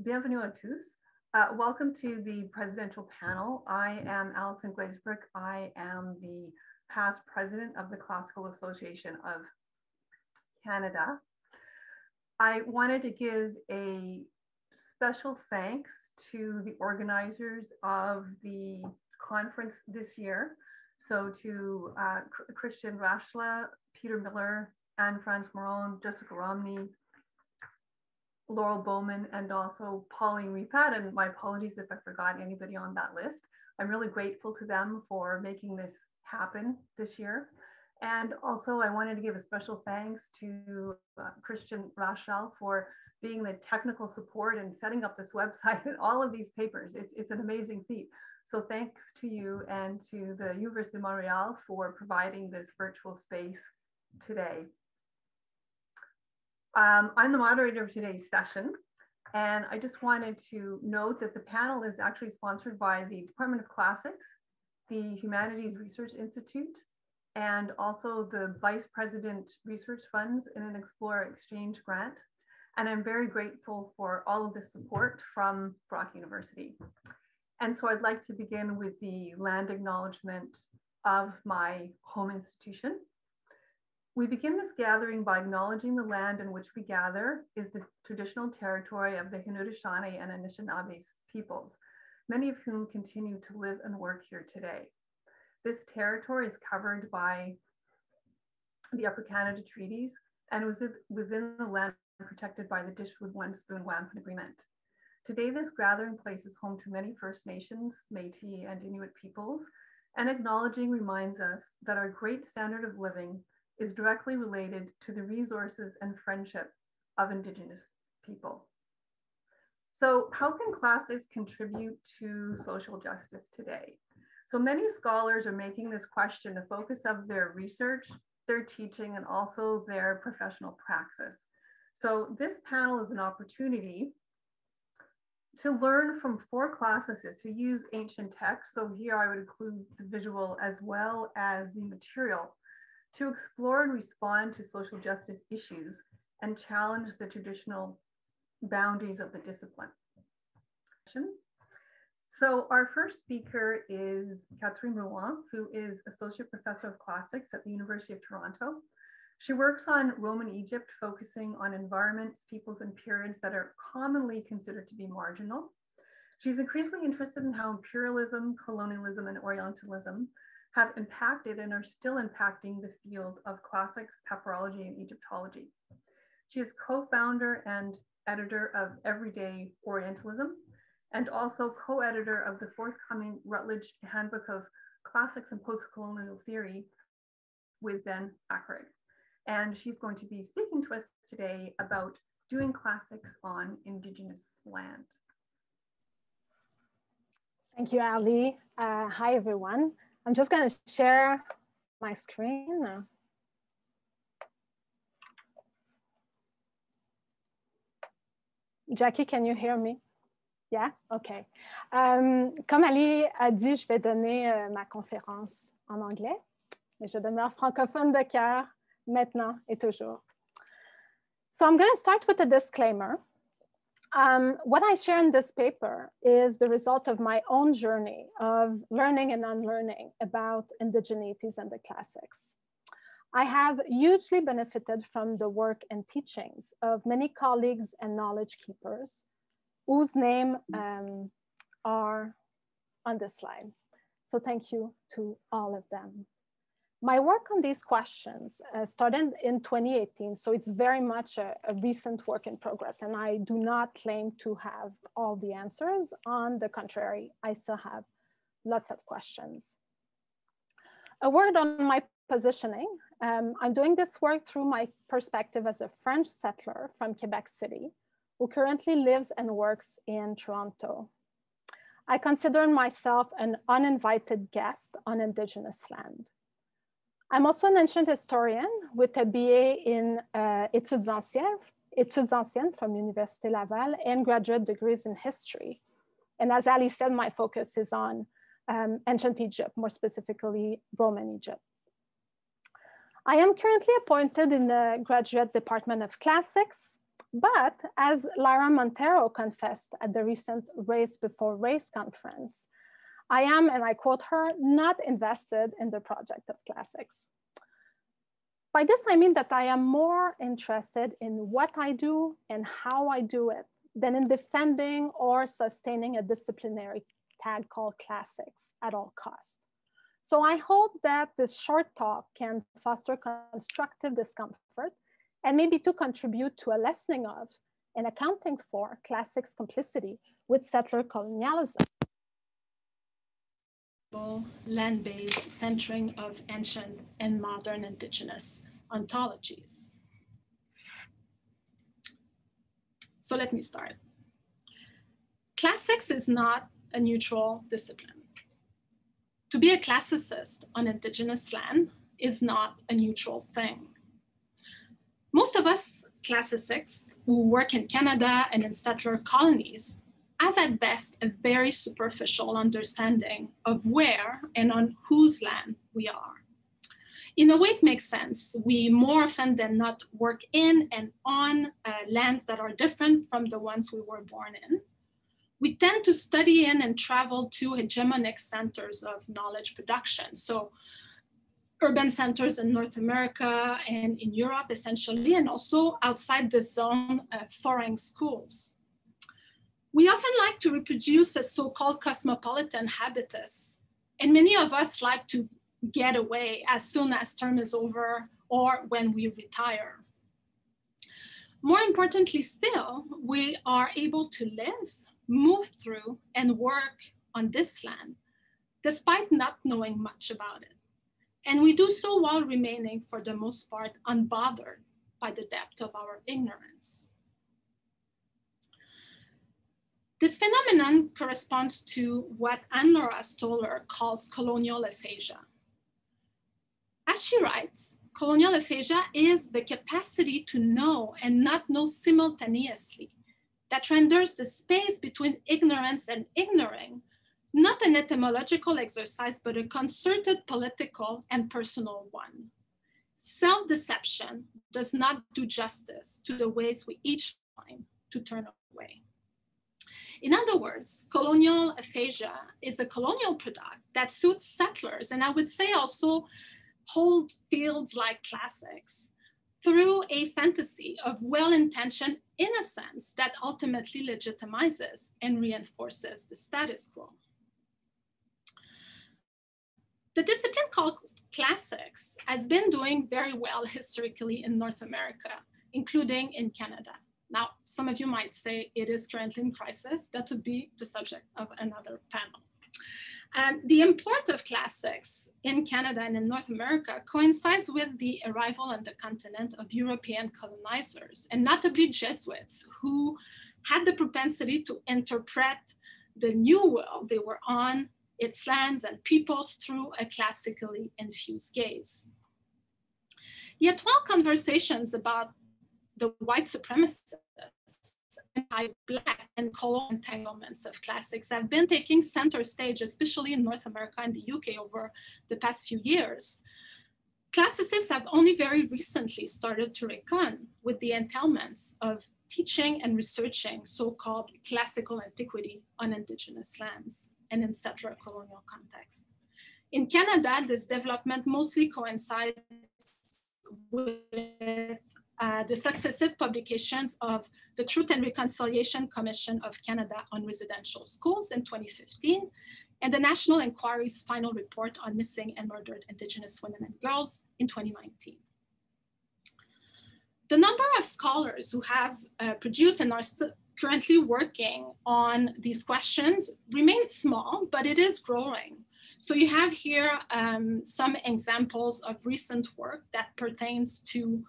Bienvenue à tous. Welcome to the presidential panel. I am Allison Glazebrook. I am the past president of the Classical Association of Canada. I wanted to give a special thanks to the organizers of the conference this year. So to Christian Raschla, Peter Miller, Anne-France Moron, Jessica Romney, Laurel Bowman, and also Pauline Repat, and my apologies if I forgot anybody on that list. I'm really grateful to them for making this happen this year. And also I wanted to give a special thanks to Christian Raschel for being the technical support and setting up this website and all of these papers. It's an amazing feat. So thanks to you and to the University of Montreal for providing this virtual space today. I'm the moderator of today's session, and I just wanted to note that the panel is actually sponsored by the Department of Classics, the Humanities Research Institute, and also the Vice President Research Funds in an Explore Exchange grant. And I'm very grateful for all of the support from Brock University. And so I'd like to begin with the land acknowledgement of my home institution. We begin this gathering by acknowledging the land in which we gather is the traditional territory of the Haudenosaunee and Anishinaabe peoples, many of whom continue to live and work here today. This territory is covered by the Upper Canada Treaties and was within the land protected by the Dish with One Spoon Wampum Agreement. Today, this gathering place is home to many First Nations, Métis, and Inuit peoples, and acknowledging reminds us that our great standard of living is directly related to the resources and friendship of Indigenous people. So how can classics contribute to social justice today? So many scholars are making this question the focus of their research, their teaching, and also their professional praxis. So this panel is an opportunity to learn from 4 classicists who use ancient texts. So here I would include the visual as well as the material, to explore and respond to social justice issues and challenge the traditional boundaries of the discipline. So our first speaker is Kathryn Rawang, who is Associate Professor of Classics at the University of Toronto. She works on Roman Egypt, focusing on environments, peoples, and periods that are commonly considered to be marginal. She's increasingly interested in how imperialism, colonialism, and Orientalism have impacted and are still impacting the field of classics, papyrology, and Egyptology. She is co-founder and editor of Everyday Orientalism, and also co-editor of the forthcoming Routledge Handbook of Classics and Postcolonial Theory with Ben Ackroyd. And she's going to be speaking to us today about doing classics on Indigenous land. Thank you, Ali. Hi, everyone. I'm just going to share my screen. Jackie, can you hear me? Yeah? OK. Comme Ali a dit, je vais donner ma conférence en anglais, mais je demeure francophone de cœur maintenant et toujours. So I'm going to start with a disclaimer. What I share in this paper is the result of my own journey of learning and unlearning about indigeneities and the classics. I have hugely benefited from the work and teachings of many colleagues and knowledge keepers whose names are on this slide. So thank you to all of them. My work on these questions started in 2018, so it's very much a recent work in progress, and I do not claim to have all the answers. On the contrary, I still have lots of questions. A word on my positioning. I'm doing this work through my perspective as a French settler from Quebec City, who currently lives and works in Toronto. I consider myself an uninvited guest on Indigenous land. I'm also an ancient historian with a BA in études anciennes from Université Laval and graduate degrees in history. And as Ali said, my focus is on ancient Egypt, more specifically Roman Egypt. I am currently appointed in the Graduate Department of Classics But as Lara Montero confessed at the recent Race Before Race conference, I am, and I quote her, not invested in the project of classics. By this, I mean that I am more interested in what I do and how I do it than in defending or sustaining a disciplinary tag called classics at all costs. So I hope that this short talk can foster constructive discomfort and maybe to contribute to a lessening of and accounting for classics complicity with settler colonialism. Land-based centering of ancient and modern Indigenous ontologies. So let me start. Classics is not a neutral discipline. To be a classicist on Indigenous land is not a neutral thing. Most of us classicists who work in Canada and in settler colonies have at best a very superficial understanding of where and on whose land we are. In a way, it makes sense. We more often than not work in and on lands that are different from the ones we were born in. We tend to study in and travel to hegemonic centers of knowledge production. So urban centers in North America and in Europe, essentially, and also outside the zone, foreign schools. We often like to reproduce a so-called cosmopolitan habitus, and many of us like to get away as soon as term is over or when we retire. More importantly still, we are able to live, move through, and work on this land, despite not knowing much about it. And we do so while remaining, for the most part, unbothered by the depth of our ignorance. This phenomenon corresponds to what Anne-Laura Stoller calls colonial aphasia. As she writes, colonial aphasia is the capacity to know and not know simultaneously that renders the space between ignorance and ignoring not an etymological exercise, but a concerted political and personal one. Self-deception does not do justice to the ways we each find to turn away. In other words, colonial aphasia is a colonial product that suits settlers, and I would say also hold fields like classics, through a fantasy of well-intentioned innocence that ultimately legitimizes and reinforces the status quo. The discipline called classics has been doing very well historically in North America, including in Canada. Now, some of you might say it is currently in crisis. That would be the subject of another panel. The import of classics in Canada and in North America coincides with the arrival on the continent of European colonizers, and notably Jesuits, who had the propensity to interpret the new world they were on, its lands and peoples, through a classically infused gaze. Yet while conversations about the white supremacists, anti-Black and colonial entanglements of classics have been taking center stage, especially in North America and the UK over the past few years, classicists have only very recently started to reckon with the entailments of teaching and researching so-called classical antiquity on Indigenous lands and in settler colonial context. In Canada, this development mostly coincides with the successive publications of the Truth and Reconciliation Commission of Canada on Residential Schools in 2015, and the National Inquiry's final report on missing and murdered Indigenous women and girls in 2019. The number of scholars who have produced and are currently working on these questions remains small, but it is growing. So you have here some examples of recent work that pertains to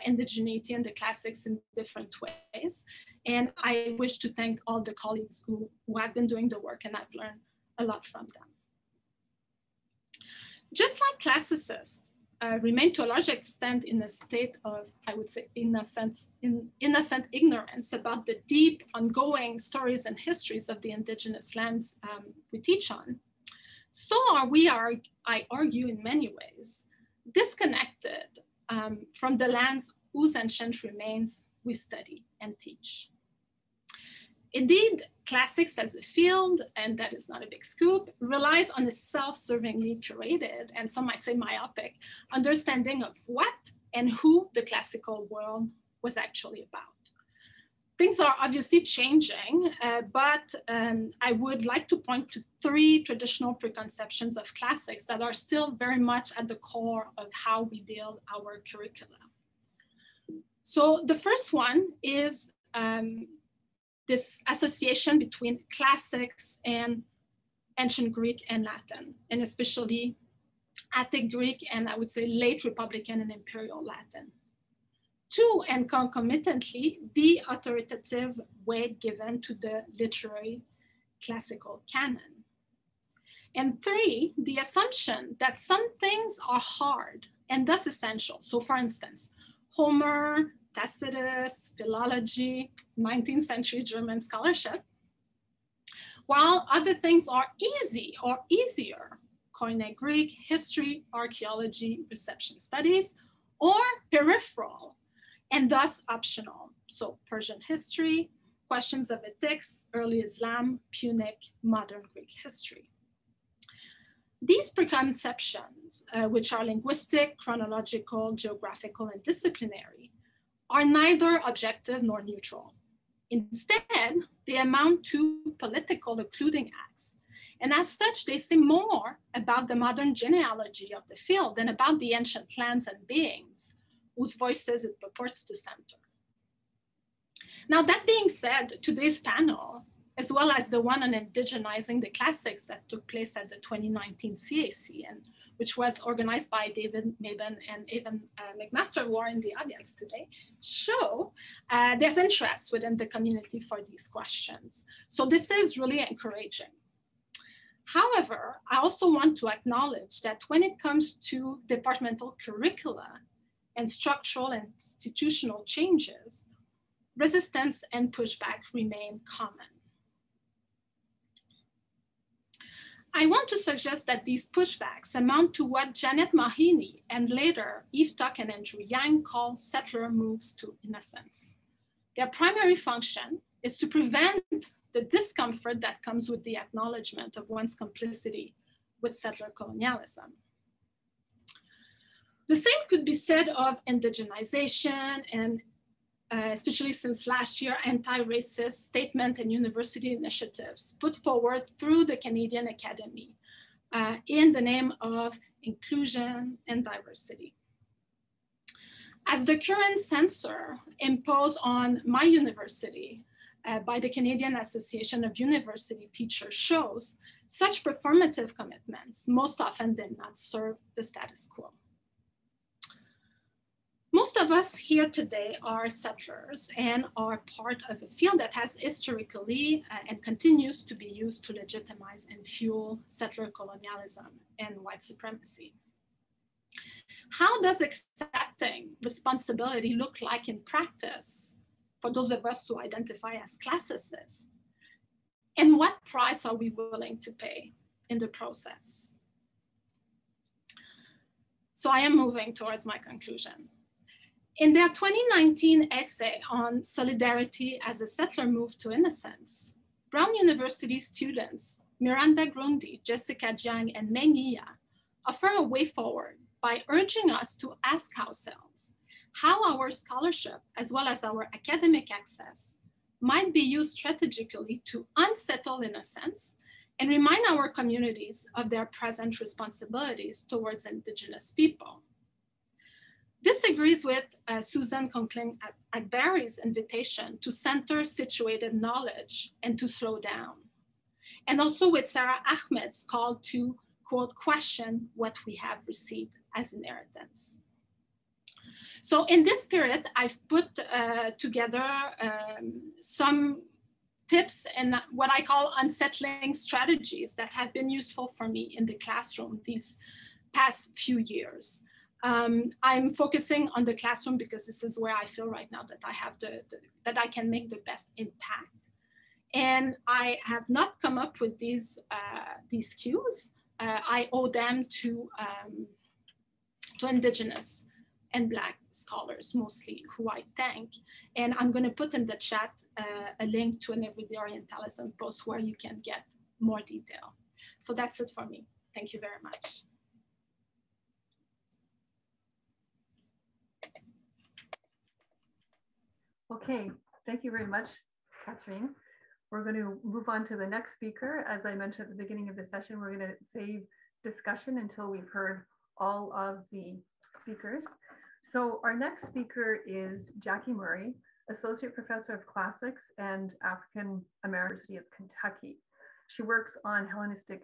indigeneity and the classics in different ways. And I wish to thank all the colleagues who have been doing the work, and I've learned a lot from them. Just like classicists remain to a large extent in a state of, I would say, innocent ignorance about the deep, ongoing stories and histories of the Indigenous lands we teach on, so are we, I argue, in many ways, disconnected from the lands whose ancient remains we study and teach. Indeed, classics as a field, and that is not a big scoop, relies on a self-servingly curated, and some might say myopic, understanding of what and who the classical world was actually about. Things are obviously changing, but I would like to point to 3 traditional preconceptions of classics that are still very much at the core of how we build our curricula. So the first one is this association between classics and ancient Greek and Latin, and especially Attic Greek and I would say late Republican and Imperial Latin. 2, and concomitantly, the authoritative weight given to the literary classical canon. And 3, the assumption that some things are hard and thus essential. So for instance, Homer, Tacitus, philology, 19th century German scholarship, while other things are easy or easier, Koine Greek, history, archaeology, reception studies, or peripheral, and thus optional. So Persian history, questions of ethics, early Islam, Punic, modern Greek history. These preconceptions, which are linguistic, chronological, geographical, and disciplinary, are neither objective nor neutral. Instead, they amount to political occluding acts. And as such, they say more about the modern genealogy of the field than about the ancient clans and beings whose voices it purports to center. Now, that being said, today's panel, as well as the one on indigenizing the classics that took place at the 2019 CAC, and which was organized by David Mabon and Evan McMaster, who are in the audience today, show there's interest within the community for these questions. So this is really encouraging. However, I also want to acknowledge that when it comes to departmental curricula and structural and institutional changes, resistance and pushback remain common. I want to suggest that these pushbacks amount to what Janet Mahini and later Eve Tuck and Andrew Yang call settler moves to innocence. Their primary function is to prevent the discomfort that comes with the acknowledgement of one's complicity with settler colonialism. The same could be said of indigenization and especially since last year, anti-racist statement and university initiatives put forward through the Canadian Academy in the name of inclusion and diversity. As the current censor imposed on my university by the Canadian Association of University Teachers shows, such performative commitments most often did not serve the status quo. Most of us here today are settlers and are part of a field that has historically and continues to be used to legitimize and fuel settler colonialism and white supremacy. How does accepting responsibility look like in practice for those of us who identify as classicists? And what price are we willing to pay in the process? So I am moving towards my conclusion. In their 2019 essay on solidarity as a settler move to innocence, Brown University students Miranda Grundy, Jessica Jiang, and Mei Nia offer a way forward by urging us to ask ourselves how our scholarship, as well as our academic access, might be used strategically to unsettle innocence and remind our communities of their present responsibilities towards Indigenous people. This agrees with Susan Conklin-Akbari's invitation to center situated knowledge and to slow down. And also with Sarah Ahmed's call to, quote, question what we have received as inheritance. So in this spirit, I've put together some tips and what I call unsettling strategies that have been useful for me in the classroom these past few years. I'm focusing on the classroom because this is where I feel right now that I have that I can make the best impact. And I have not come up with these cues. I owe them to Indigenous and Black scholars mostly, who I thank. And I'm going to put in the chat a link to an Everyday Orientalism post where you can get more detail. So that's it for me. Thank you very much. Okay, thank you very much, Kathryn. We're going to move on to the next speaker. As I mentioned at the beginning of the session, we're going to save discussion until we've heard all of the speakers. So our next speaker is Jackie Murray, Associate Professor of Classics and African American University of Kentucky. She works on Hellenistic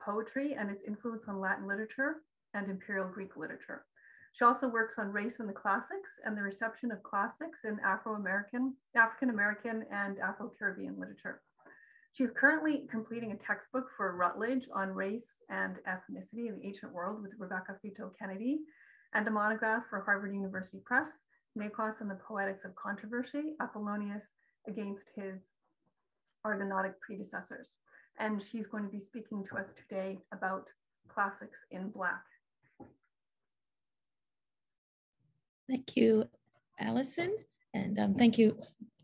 poetry and its influence on Latin literature and Imperial Greek literature. She also works on race in the classics and the reception of classics in African American, and Afro-Caribbean literature. She's currently completing a textbook for Routledge on race and ethnicity in the ancient world with Rebecca Fito Kennedy, and a monograph for Harvard University Press, Nakos and the Poetics of Controversy, Apollonius against his Argonautic predecessors. And she's going to be speaking to us today about classics in Black. Thank you, Allison, and thank you,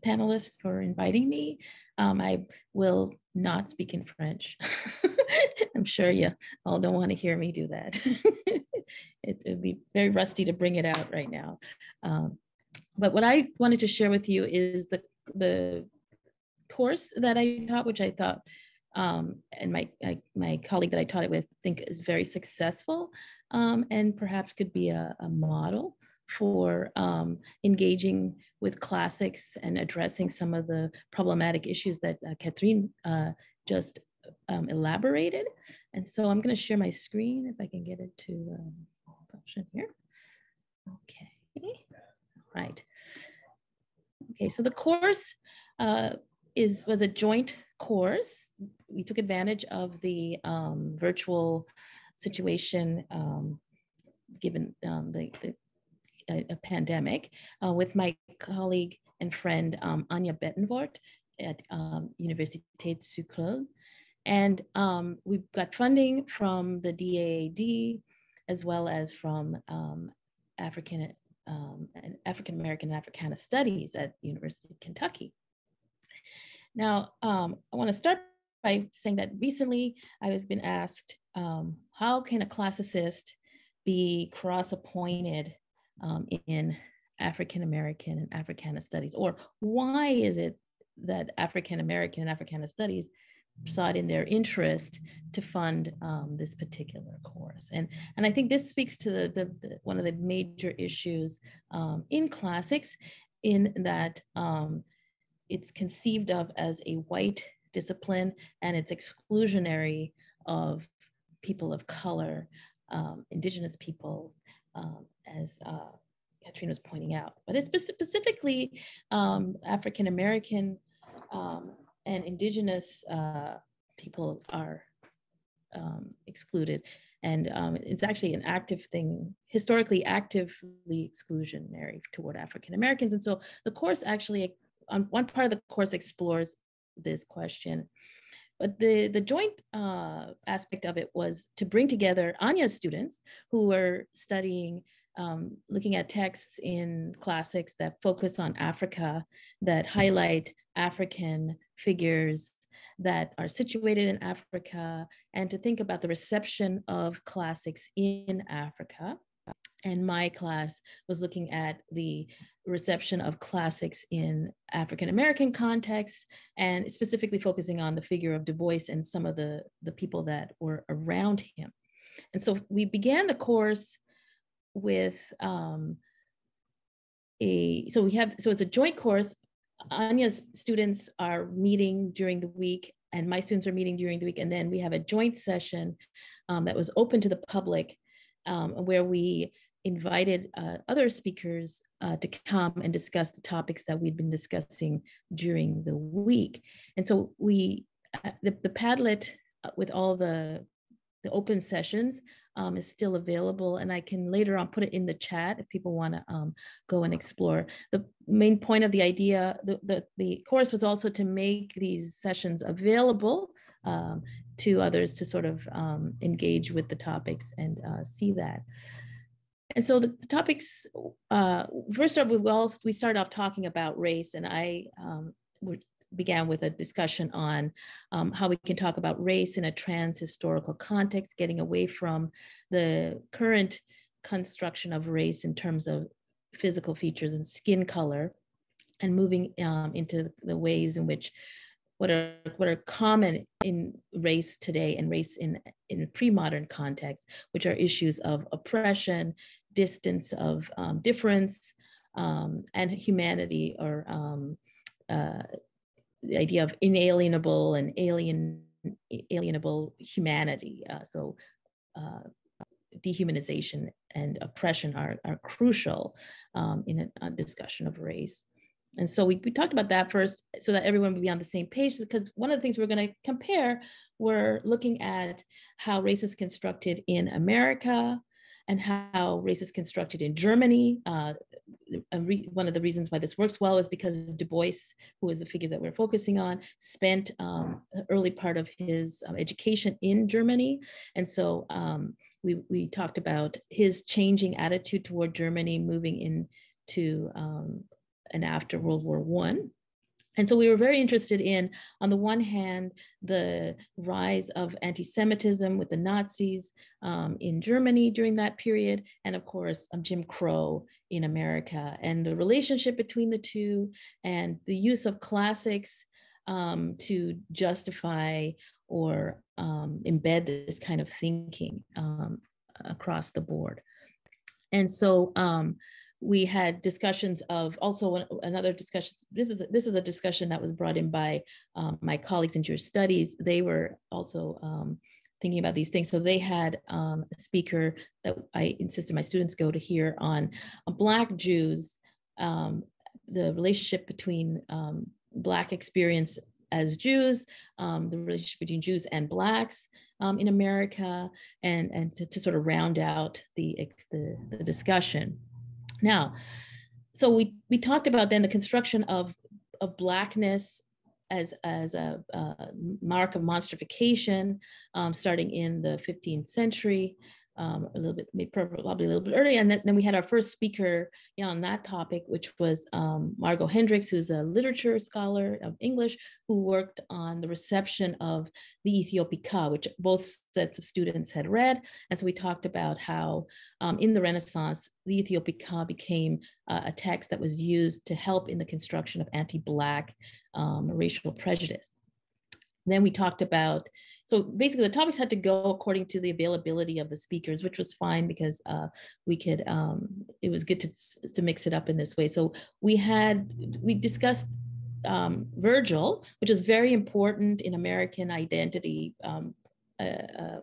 panelists, for inviting me. I will not speak in French. I'm sure you all don't want to hear me do that. It would be very rusty to bring it out right now. But what I wanted to share with you is the course that I taught, which I thought, and my colleague that I taught it with think is very successful, and perhaps could be a model for engaging with classics and addressing some of the problematic issues that Kathryn just elaborated. And so I'm going to share my screen if I can get it to function here. Okay, right. Okay, so the course was a joint course. We took advantage of the virtual situation given a pandemic with my colleague and friend Anja Bettenvoort at Universiteit Sucre. And we've got funding from the DAAD as well as from African American and Africana Studies at University of Kentucky. Now, I want to start by saying that recently I have been asked, how can a classicist be cross-appointed in African American and Africana Studies? Or why is it that African American and Africana Studies sought in their interest to fund this particular course? And I think this speaks to one of the major issues in classics, in that it's conceived of as a white discipline, and it's exclusionary of people of color, Indigenous people, as Kathryn was pointing out. But it's specifically African American and Indigenous people are excluded. And it's actually an active thing, historically actively exclusionary toward African Americans. And so the course actually, on one part of the course, explores this question. But the joint aspect of it was to bring together Anja's students who were studying, looking at texts in classics that focus on Africa, that highlight African figures that are situated in Africa, and to think about the reception of classics in Africa. And my class was looking at the reception of classics in African American context, and specifically focusing on the figure of Du Bois and some of the people that were around him. And so we began the course with so it's a joint course. Anja's students are meeting during the week, and my students are meeting during the week. And then we have a joint session that was open to the public, where we invited other speakers to come and discuss the topics that we'd been discussing during the week. And so the Padlet with all the open sessions is still available, and I can later on put it in the chat if people want to go and explore. The main point of the idea, the course was also to make these sessions available to others to sort of engage with the topics and see that. And so the topics, first off, we started off talking about race, and I began with a discussion on how we can talk about race in a trans-historical context, getting away from the current construction of race in terms of physical features and skin color, and moving into the ways in which what are common in race today and race in pre-modern context, which are issues of oppression, distance of difference, and humanity, or the idea of inalienable and alienable humanity. So dehumanization and oppression are crucial in a discussion of race. And so we talked about that first so that everyone would be on the same page, because one of the things we're going to compare, we're looking at how race is constructed in America and how race is constructed in Germany. One of the reasons why this works well is because Du Bois, who is the figure that we're focusing on, spent the early part of his education in Germany. And so we talked about his changing attitude toward Germany, moving into and after World War I. And so we were very interested in, on the one hand, the rise of anti-Semitism with the Nazis in Germany during that period, and of course, Jim Crow in America, and the relationship between the two, and the use of classics to justify or embed this kind of thinking across the board. And so we had discussions of also another discussion. This is a discussion that was brought in by my colleagues in Jewish studies. They were also thinking about these things. So they had a speaker that I insisted my students go to hear on Black Jews, the relationship between Black experience as Jews, the relationship between Jews and Blacks in America, and to sort of round out the discussion. Now, so we talked about then the construction of Blackness as a mark of monstrification, starting in the 15th century, a little bit, probably a little bit early. And then we had our first speaker on that topic, which was Margot Hendricks, who's a literature scholar of English, who worked on the reception of the Ethiopica, which both sets of students had read. And so we talked about how in the Renaissance, the Ethiopica became a text that was used to help in the construction of anti-Black racial prejudice. And then we talked about, so basically the topics had to go according to the availability of the speakers, which was fine because we could, it was good to mix it up in this way. So we discussed Virgil, which is very important in American identity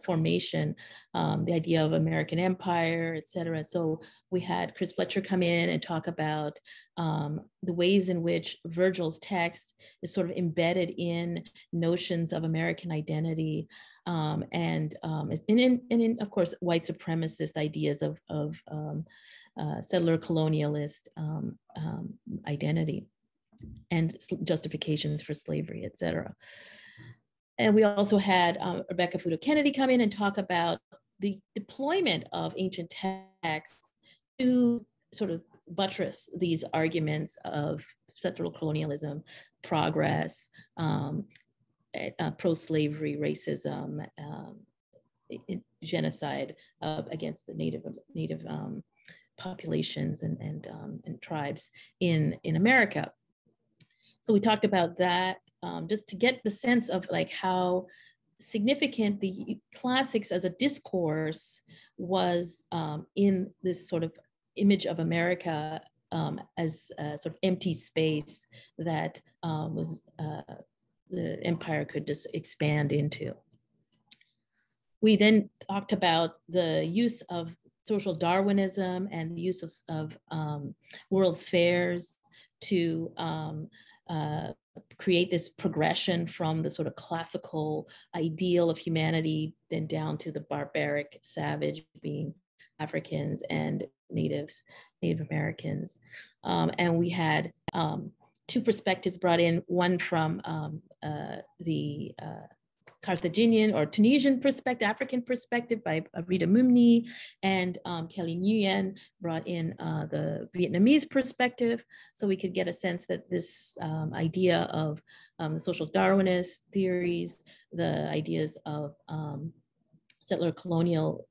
formation, the idea of American empire, et cetera. So we had Chris Fletcher come in and talk about the ways in which Virgil's text is sort of embedded in notions of American identity, and in of course, white supremacist ideas of settler colonialist identity and justifications for slavery, et cetera. And we also had Rebecca Futo Kennedy come in and talk about the deployment of ancient texts to sort of buttress these arguments of settler colonialism, progress, pro-slavery, racism, genocide against the native populations and tribes in America. So we talked about that. Just to get the sense of like how significant the classics as a discourse was in this sort of image of America as a sort of empty space that was the empire could just expand into. We then talked about the use of social Darwinism and the use of World's Fairs to create this progression from the sort of classical ideal of humanity then down to the barbaric savage being Africans and Native Americans. And we had two perspectives brought in, one from the Carthaginian or Tunisian perspective, African perspective by Rita Mumni, and Kelly Nguyen brought in the Vietnamese perspective. So we could get a sense that this idea of the social Darwinist theories, the ideas of settler colonial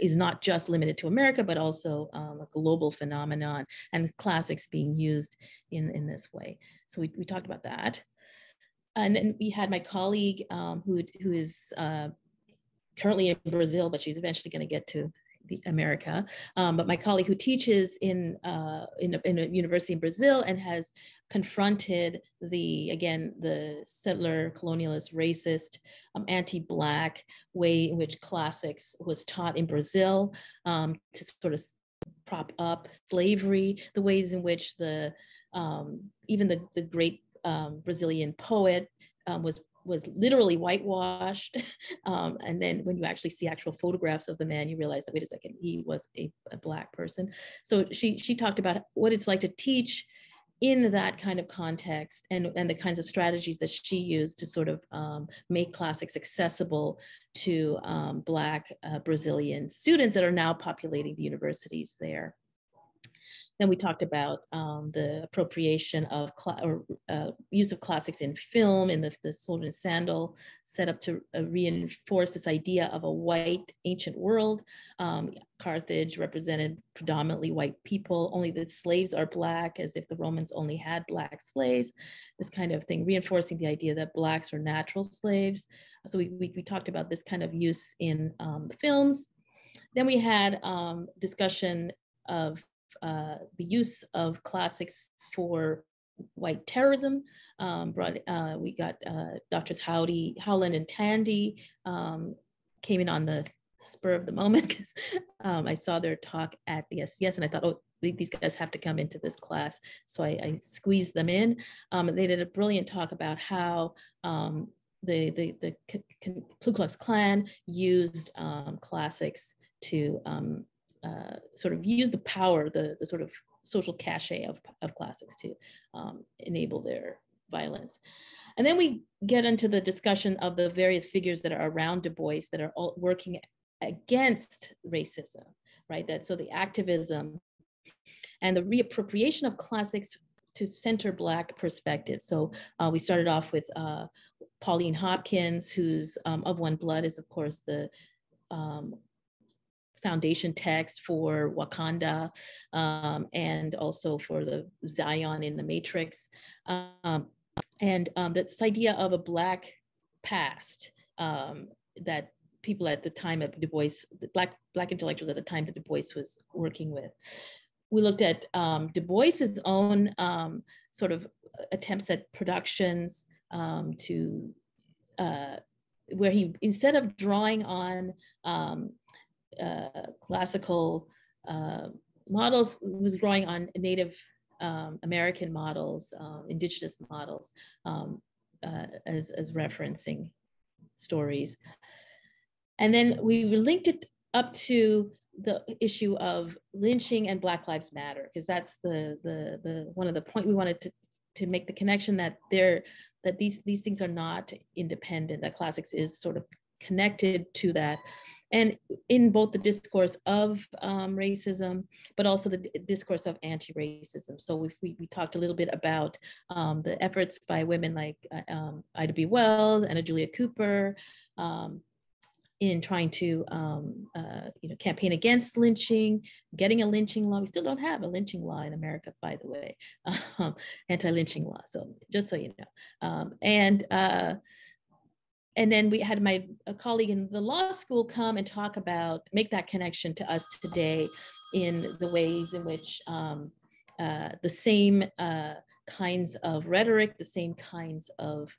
is not just limited to America, but also a global phenomenon, and classics being used in this way. So we talked about that. And then we had my colleague who is currently in Brazil, but she's eventually going to get to America. But my colleague who teaches in a university in Brazil and has confronted the settler, colonialist, racist, anti-Black way in which classics was taught in Brazil to sort of prop up slavery, the ways in which even the great Brazilian poet was literally whitewashed. And then when you actually see actual photographs of the man, you realize that, wait a second, he was a Black person. So she talked about what it's like to teach in that kind of context and the kinds of strategies that she used to sort of make classics accessible to Black Brazilian students that are now populating the universities there. Then we talked about the appropriation of use of classics in film, in the Sword and Sandal setup to reinforce this idea of a white ancient world. Carthage represented predominantly white people, only the slaves are Black, as if the Romans only had Black slaves, this kind of thing, reinforcing the idea that Blacks are natural slaves. So we talked about this kind of use in films. Then we had discussion of the use of classics for white terrorism. We got Drs. Howland and Tandy came in on the spur of the moment because I saw their talk at the SCS and I thought, oh, these guys have to come into this class. So I squeezed them in. They did a brilliant talk about how the Ku Klux Klan used classics to sort of use the power, the sort of social cachet of classics to enable their violence. And then we get into the discussion of the various figures that are around Du Bois that are all working against racism, right? So the activism and the reappropriation of classics to center Black perspective. So we started off with Pauline Hopkins, who's Of One Blood is, of course, the foundation text for Wakanda and also for the Zion in the Matrix. And this idea of a Black past that people at the time of Du Bois, the Black intellectuals at the time that Du Bois was working with. We looked at Du Bois's own sort of attempts at productions to where he, instead of drawing on classical models, was drawing on Native American models, Indigenous models, as referencing stories. And then we linked it up to the issue of lynching and Black Lives Matter, because that's the one of the point we wanted to make the connection that these things are not independent, that classics is sort of connected to that. And in both the discourse of racism, but also the discourse of anti-racism. So we talked a little bit about the efforts by women like Ida B. Wells, Anna Julia Cooper, in trying to campaign against lynching, getting a lynching law. We still don't have a lynching law in America, by the way, anti-lynching law. So just so you know, and then we had a colleague in the law school come and talk about, make that connection to us today in the ways in which the same kinds of rhetoric, the same kinds of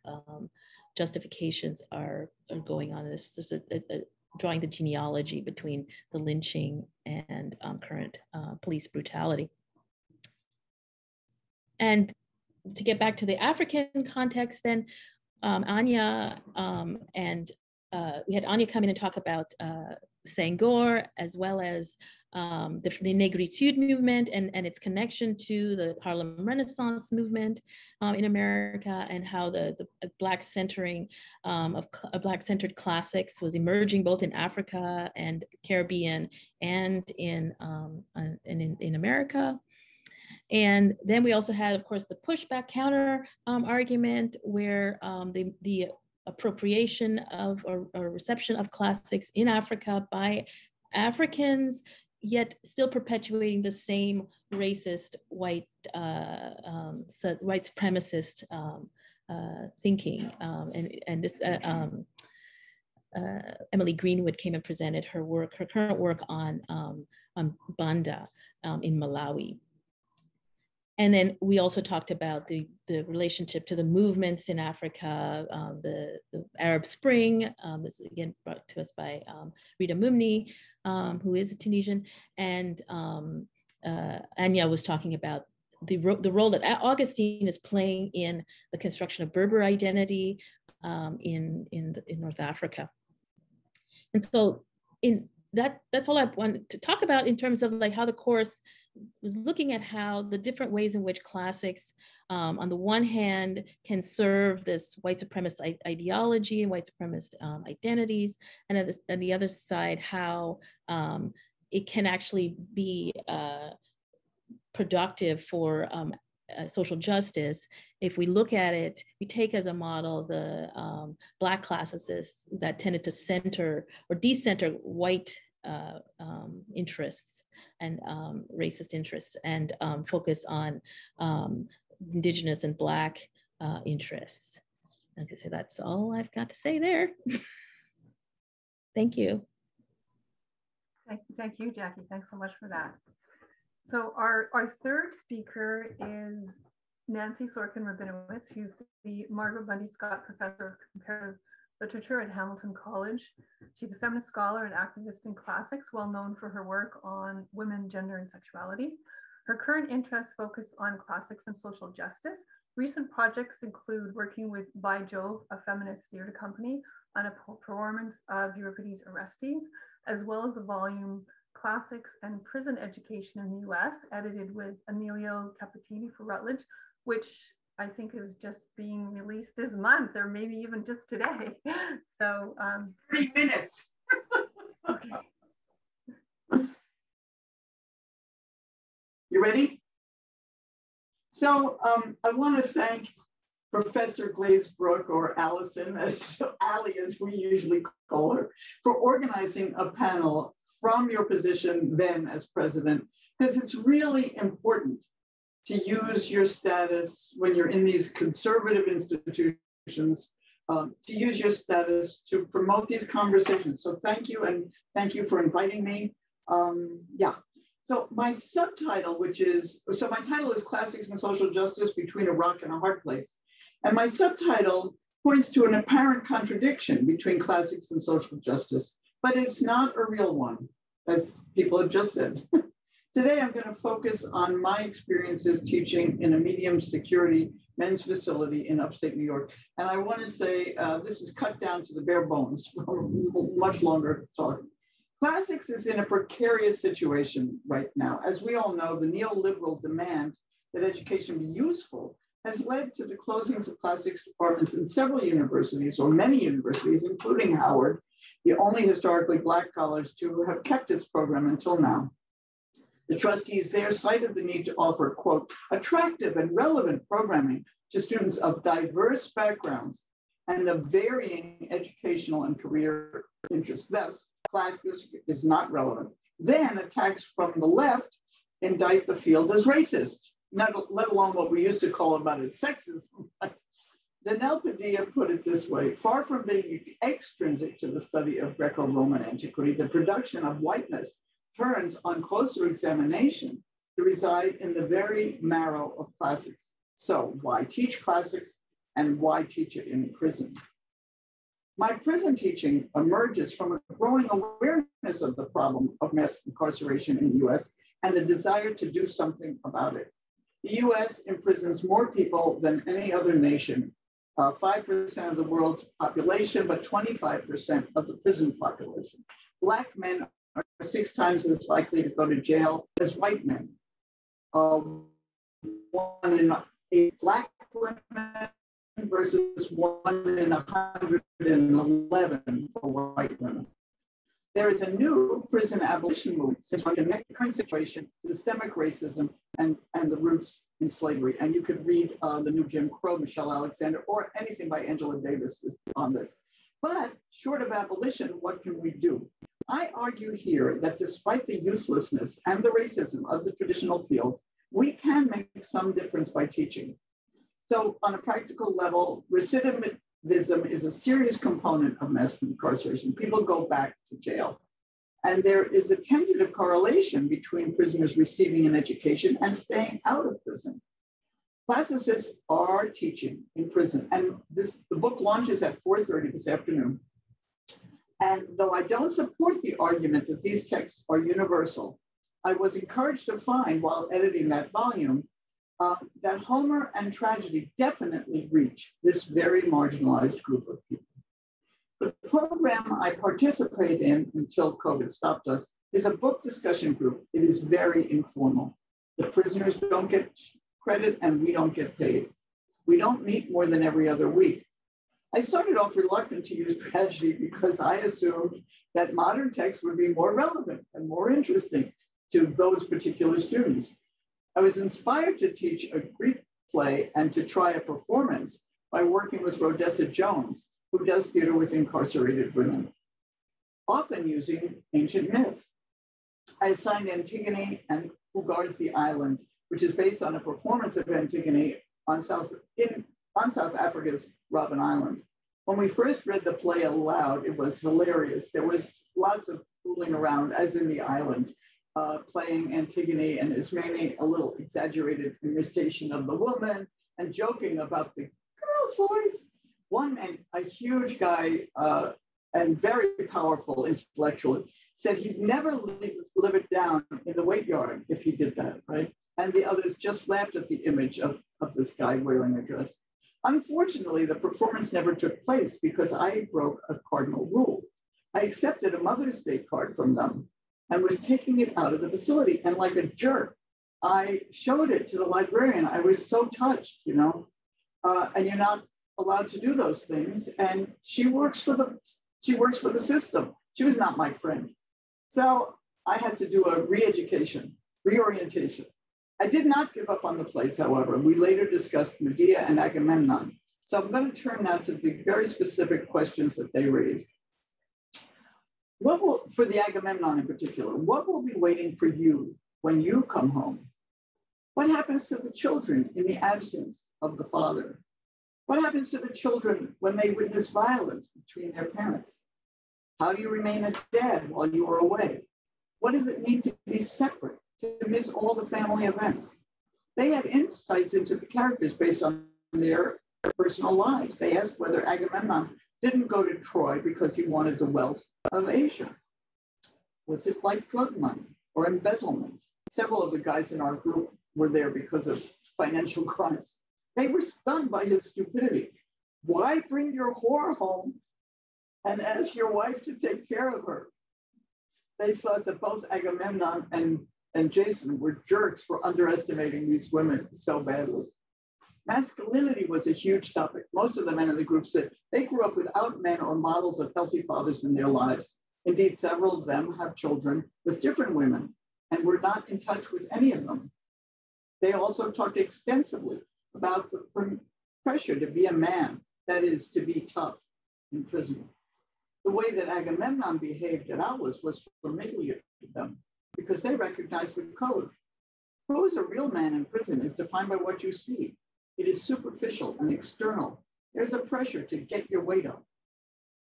justifications are going on. This is drawing the genealogy between the lynching and current police brutality. And to get back to the African context then, Anya we had Anya come in and talk about Senghor, as well as the Negritude movement and its connection to the Harlem Renaissance movement in America, and how the Black centering of Black-centered classics was emerging both in Africa and Caribbean and in America. And then we also had, of course, the pushback counter argument, where the appropriation of or reception of classics in Africa by Africans, yet still perpetuating the same racist white supremacist thinking. And this Emily Greenwood came and presented her current work on Banda in Malawi. And then we also talked about the relationship to the movements in Africa, the Arab Spring. This is again brought to us by Rita Mumni, who is a Tunisian. And Anya was talking about the role that Augustine is playing in the construction of Berber identity in North Africa. And so that's all I wanted to talk about in terms of like how the course was looking at how the different ways in which classics, on the one hand, can serve this white supremacist ideology and white supremacist identities, and on the other side, how it can actually be productive for social justice. If we look at it, we take as a model the Black classicists that tended to center or decenter white interests and racist interests, and focus on Indigenous and Black interests. Like I say, that's all I've got to say there. Thank you. Thank you, Jackie. Thanks so much for that. So our third speaker is Nancy Sorkin-Rabinowitz, who's the Margaret Bundy Scott Professor of Comparative Literature at Hamilton College. She's a feminist scholar and activist in classics, well known for her work on women, gender, and sexuality. Her current interests focus on classics and social justice. Recent projects include working with By Jove, a feminist theater company, on a performance of Euripides' Orestes, as well as a volume, Classics and Prison Education in the US, edited with Emilio Capitini for Routledge, which I think is just being released this month, or maybe even just today. So 30 minutes. Okay. You ready? So I want to thank Professor Glazebrook, or Allison, Allie as we usually call her, for organizing a panel from your position then as president, because it's really important to use your status when you're in these conservative institutions, to use your status to promote these conversations. So thank you, and thank you for inviting me. Yeah, so my subtitle, my title is Classics and Social Justice Between a Rock and a Hard Place. And my subtitle points to an apparent contradiction between classics and social justice, but it's not a real one, as people have just said. Today, I'm going to focus on my experiences teaching in a medium security men's facility in upstate New York. And I want to say this is cut down to the bare bones for much longer talk. Classics is in a precarious situation right now. As we all know, the neoliberal demand that education be useful has led to the closings of classics departments in several universities, or many universities, including Howard, the only historically Black college to have kept its program until now. The trustees there cited the need to offer, quote, attractive and relevant programming to students of diverse backgrounds and of varying educational and career interests. Thus, classics is not relevant. Then attacks from the left indict the field as racist, let alone what we used to call about it sexism. Danelle Padilla put it this way: far from being extrinsic to the study of Greco-Roman antiquity, the production of whiteness turns on closer examination to reside in the very marrow of classics. So why teach classics, and why teach it in prison? My prison teaching emerges from a growing awareness of the problem of mass incarceration in the US and the desire to do something about it. The US imprisons more people than any other nation, 5% of the world's population, but 25% of the prison population. Black men are 6 times as likely to go to jail as white men. 1 in 8 Black women versus 1 in 111 for white women. There is a new prison abolition movement to connect the current situation to systemic racism and the roots in slavery. And you could read The New Jim Crow, Michelle Alexander, or anything by Angela Davis on this. But short of abolition, what can we do? I argue here that despite the uselessness and the racism of the traditional fields, we can make some difference by teaching. So on a practical level, recidivism is a serious component of mass incarceration. People go back to jail. And there is a tentative correlation between prisoners receiving an education and staying out of prison. Classicists are teaching in prison. And the book launches at 4:30 this afternoon. And though I don't support the argument that these texts are universal, I was encouraged to find while editing that volume that Homer and tragedy definitely reach this very marginalized group of people. The program I participate in until COVID stopped us is a book discussion group. It is very informal. The prisoners don't get credit and we don't get paid. We don't meet more than every other week. I started off reluctant to use tragedy because I assumed that modern texts would be more relevant and more interesting to those particular students. I was inspired to teach a Greek play and to try a performance by working with Rhodessa Jones, who does theater with incarcerated women, often using ancient myth. I assigned Antigone and Who Guards the Island, which is based on a performance of Antigone on South Africa's Robben Island. When we first read the play aloud, it was hilarious. There was lots of fooling around, as in the island, playing Antigone and Ismene, a little exaggerated imitation of the woman, and joking about the girl's voice. One man, a huge guy and very powerful intellectually, said he'd never live it down in the weight yard if he did that, right? And the others just laughed at the image of this guy wearing a dress. Unfortunately, the performance never took place because I broke a cardinal rule. I accepted a Mother's Day card from them and was taking it out of the facility. And like a jerk, I showed it to the librarian. I was so touched, you know, and you're not allowed to do those things. And she works for the system. She was not my friend. So I had to do a reorientation. I did not give up on the plays, however. We later discussed Medea and Agamemnon. So I'm going to turn now to the very specific questions that they raised. For the Agamemnon in particular, what will be waiting for you when you come home? What happens to the children in the absence of the father? What happens to the children when they witness violence between their parents? How do you remain a dad while you are away? What does it mean to be separate, to miss all the family events? They had insights into the characters based on their personal lives. They asked whether Agamemnon didn't go to Troy because he wanted the wealth of Asia. Was it like drug money or embezzlement? Several of the guys in our group were there because of financial crimes. They were stunned by his stupidity. Why bring your whore home and ask your wife to take care of her? They thought that both Agamemnon and Jason were jerks for underestimating these women so badly. Masculinity was a huge topic. Most of the men in the group said they grew up without men or models of healthy fathers in their lives. Indeed, several of them have children with different women and were not in touch with any of them. They also talked extensively about the pressure to be a man, that is, to be tough in prison. The way that Agamemnon behaved at Aulis was familiar to them because they recognized the code. Who is a real man in prison is defined by what you see. It is superficial and external. There's a pressure to get your weight up.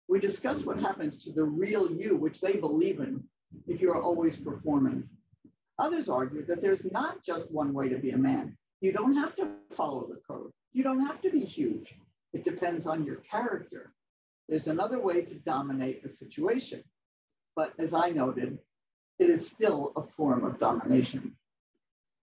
We discussed what happens to the real you, which they believe in, if you're always performing. Others argue that there's not just one way to be a man. You don't have to follow the code. You don't have to be huge. It depends on your character. There's another way to dominate a situation. But as I noted, it is still a form of domination.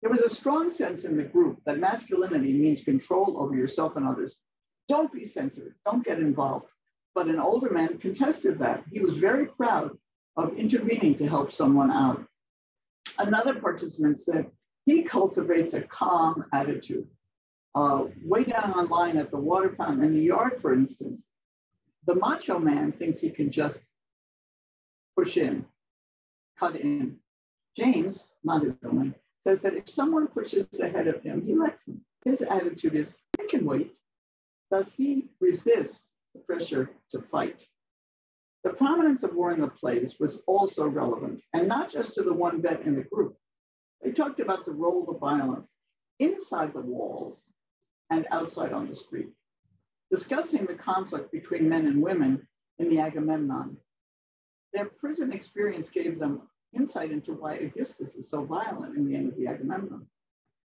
There was a strong sense in the group that masculinity means control over yourself and others. Don't be sensitive, don't get involved. But an older man contested that. He was very proud of intervening to help someone out. Another participant said he cultivates a calm attitude. Way down on line at the water fountain in the yard, for instance, the macho man thinks he can just push in, cut in. James, not his real name, says that if someone pushes ahead of him, he lets him. His attitude is, I can wait. Thus, he resists the pressure to fight. The prominence of war in the plays was also relevant, and not just to the one vet in the group. They talked about the role of violence inside the walls and outside on the street, discussing the conflict between men and women in the Agamemnon. Their prison experience gave them insight into why Aegisthus is so violent in the end of the Agamemnon.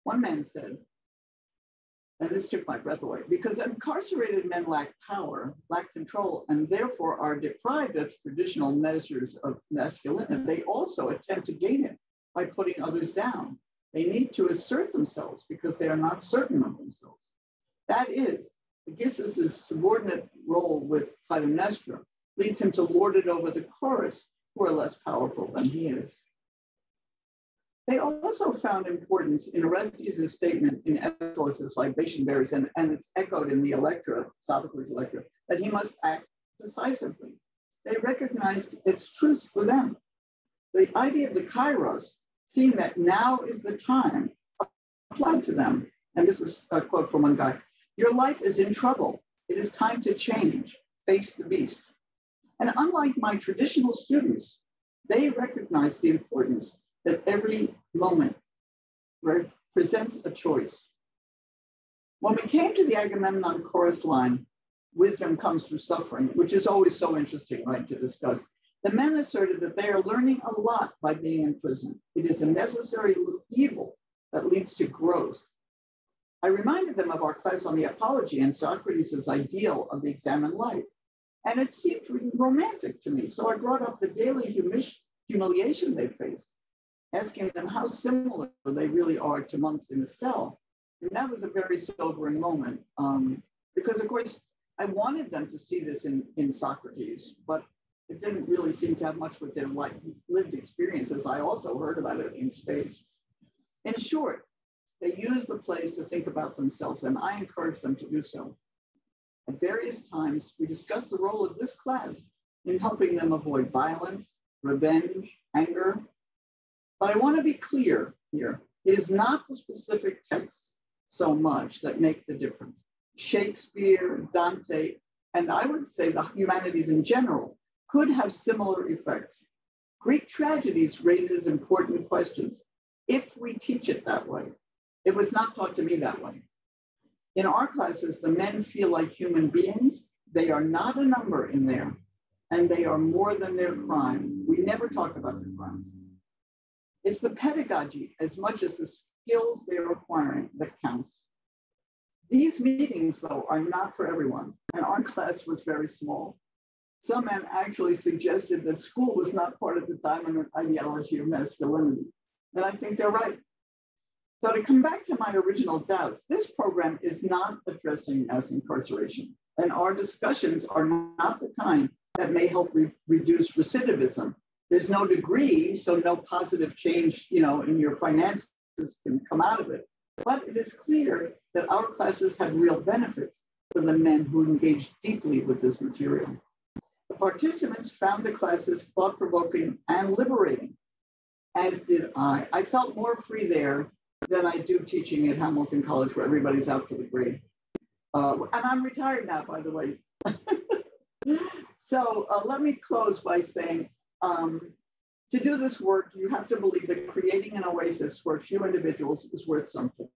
One man said, and this took my breath away, because incarcerated men lack power, lack control, and therefore are deprived of traditional measures of masculinity. They also attempt to gain it by putting others down. They need to assert themselves because they are not certain of themselves. That is, Aegisthus' subordinate role with Clytemnestra leads him to lord it over the chorus, who are less powerful than he is. They also found importance in Orestes' statement in Aeschylus' libation bearers, and it's echoed in the Electra, Sophocles' Electra, that he must act decisively. They recognized its truth for them. The idea of the kairos, seeing that now is the time, applied to them. And this is a quote from one guy: "Your life is in trouble. It is time to change, face the beast." And unlike my traditional students, they recognize the importance that every moment presents a choice. When we came to the Agamemnon chorus line, wisdom comes through suffering, which is always so interesting, right, to discuss. The men asserted that they are learning a lot by being in prison. It is a necessary evil that leads to growth. I reminded them of our class on the apology and Socrates' ideal of the examined life. And it seemed really romantic to me. So I brought up the daily humiliation they face, asking them how similar they really are to monks in a cell. And that was a very sobering moment because, of course, I wanted them to see this in Socrates, but it didn't really seem to have much with their lived experiences. I also heard about it in space. In short, they use the plays to think about themselves, and I encourage them to do so. At various times, we discussed the role of this class in helping them avoid violence, revenge, anger. But I want to be clear here. It is not the specific texts so much that make the difference. Shakespeare, Dante, and I would say the humanities in general could have similar effects. Greek tragedies raises important questions if we teach it that way. It was not taught to me that way. In our classes, the men feel like human beings. They are not a number in there, and they are more than their crime. We never talk about their crimes. It's the pedagogy as much as the skills they are acquiring that counts. These meetings, though, are not for everyone, and our class was very small. Some men actually suggested that school was not part of the dominant ideology of masculinity, and I think they're right. So to come back to my original doubts, this program is not addressing mass incarceration, and our discussions are not the kind that may help reduce recidivism. There's no degree, so no positive change, in your finances can come out of it. But it is clear that our classes had real benefits for the men who engaged deeply with this material. The participants found the classes thought-provoking and liberating, as did I. I felt more free there than I do teaching at Hamilton College, where everybody's out for the grade. And I'm retired now, by the way. So let me close by saying, to do this work, you have to believe that creating an oasis for a few individuals is worth something.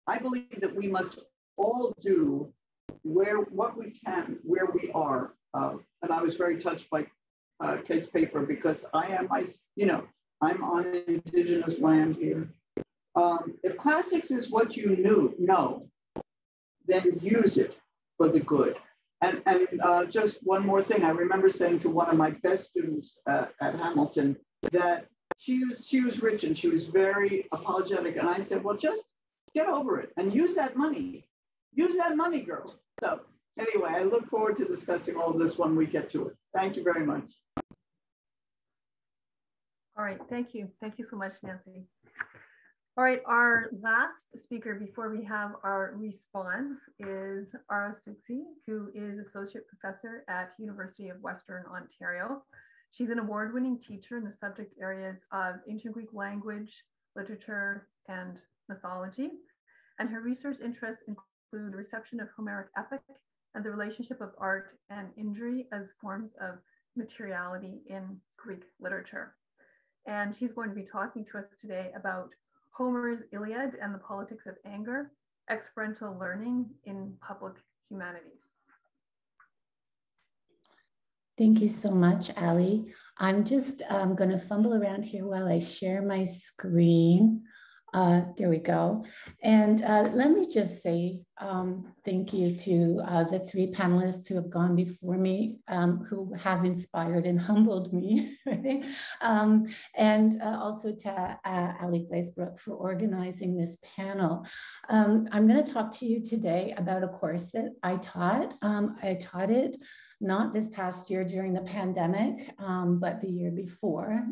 I believe that we must all do what we can, where we are. And I was very touched by Kate's paper because I'm on Indigenous land here. If classics is what you know, then use it for the good. And just one more thing, I remember saying to one of my best students at Hamilton that she was rich and she was very apologetic. And I said, well, just get over it and use that money. Use that money, girl. So anyway, I look forward to discussing all of this when we get to it. Thank you very much. All right, thank you. Thank you so much, Nancy. All right, our last speaker before we have our response is Aara Suksi, who is Associate Professor at University of Western Ontario. She's an award-winning teacher in the subject areas of ancient Greek language, literature, and mythology. And her research interests include the reception of Homeric epic and the relationship of art and injury as forms of materiality in Greek literature. And she's going to be talking to us today about Homer's Iliad and the politics of anger, experiential learning in public humanities. Thank you so much, Ali. I'm just going to fumble around here while I share my screen. There we go. And let me just say thank you to the three panelists who have gone before me, who have inspired and humbled me, right? And also to Ali Glazebrook for organizing this panel. I'm going to talk to you today about a course that I taught. I taught it not this past year during the pandemic, but the year before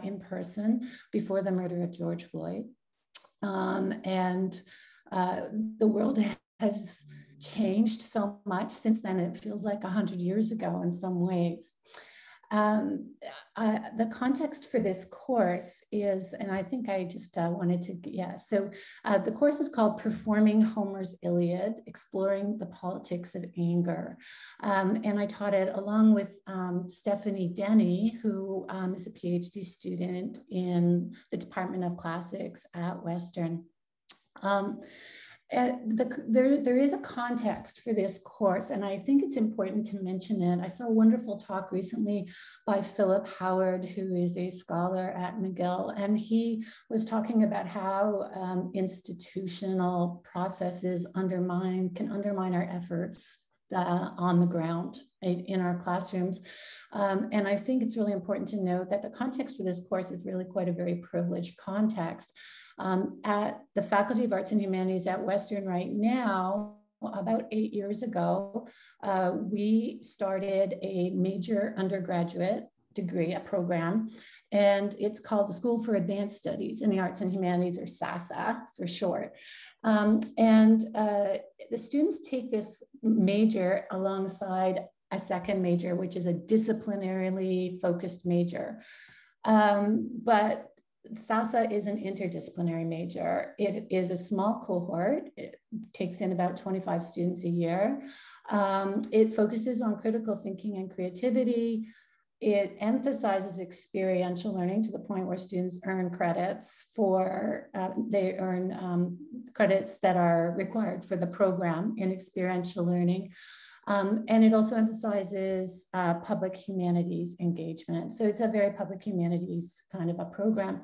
in person, before the murder of George Floyd. The world has changed so much since then. It feels like 100 years ago in some ways. The context for this course is, and I think I just wanted to, the course is called Performing Homer's Iliad, Exploring the Politics of Anger. And I taught it along with Stephanie Denny, who is a PhD student in the Department of Classics at Western. There is a context for this course, and I think it's important to mention it. I saw a wonderful talk recently by Philip Howard, who is a scholar at McGill, and he was talking about how institutional processes can undermine our efforts on the ground in our classrooms. And I think it's really important to note that the context for this course is really quite a very privileged context. At the Faculty of Arts and Humanities at Western right now, about 8 years ago, we started a major undergraduate degree, a program, and it's called the School for Advanced Studies in the Arts and Humanities, or SASA for short. The students take this major alongside a second major, which is a disciplinarily focused major. But SASA is an interdisciplinary major. It is a small cohort. It takes in about 25 students a year. It focuses on critical thinking and creativity. It emphasizes experiential learning to the point where students earn credits credits that are required for the program in experiential learning. And it also emphasizes public humanities engagement. So it's a very public humanities kind of a program.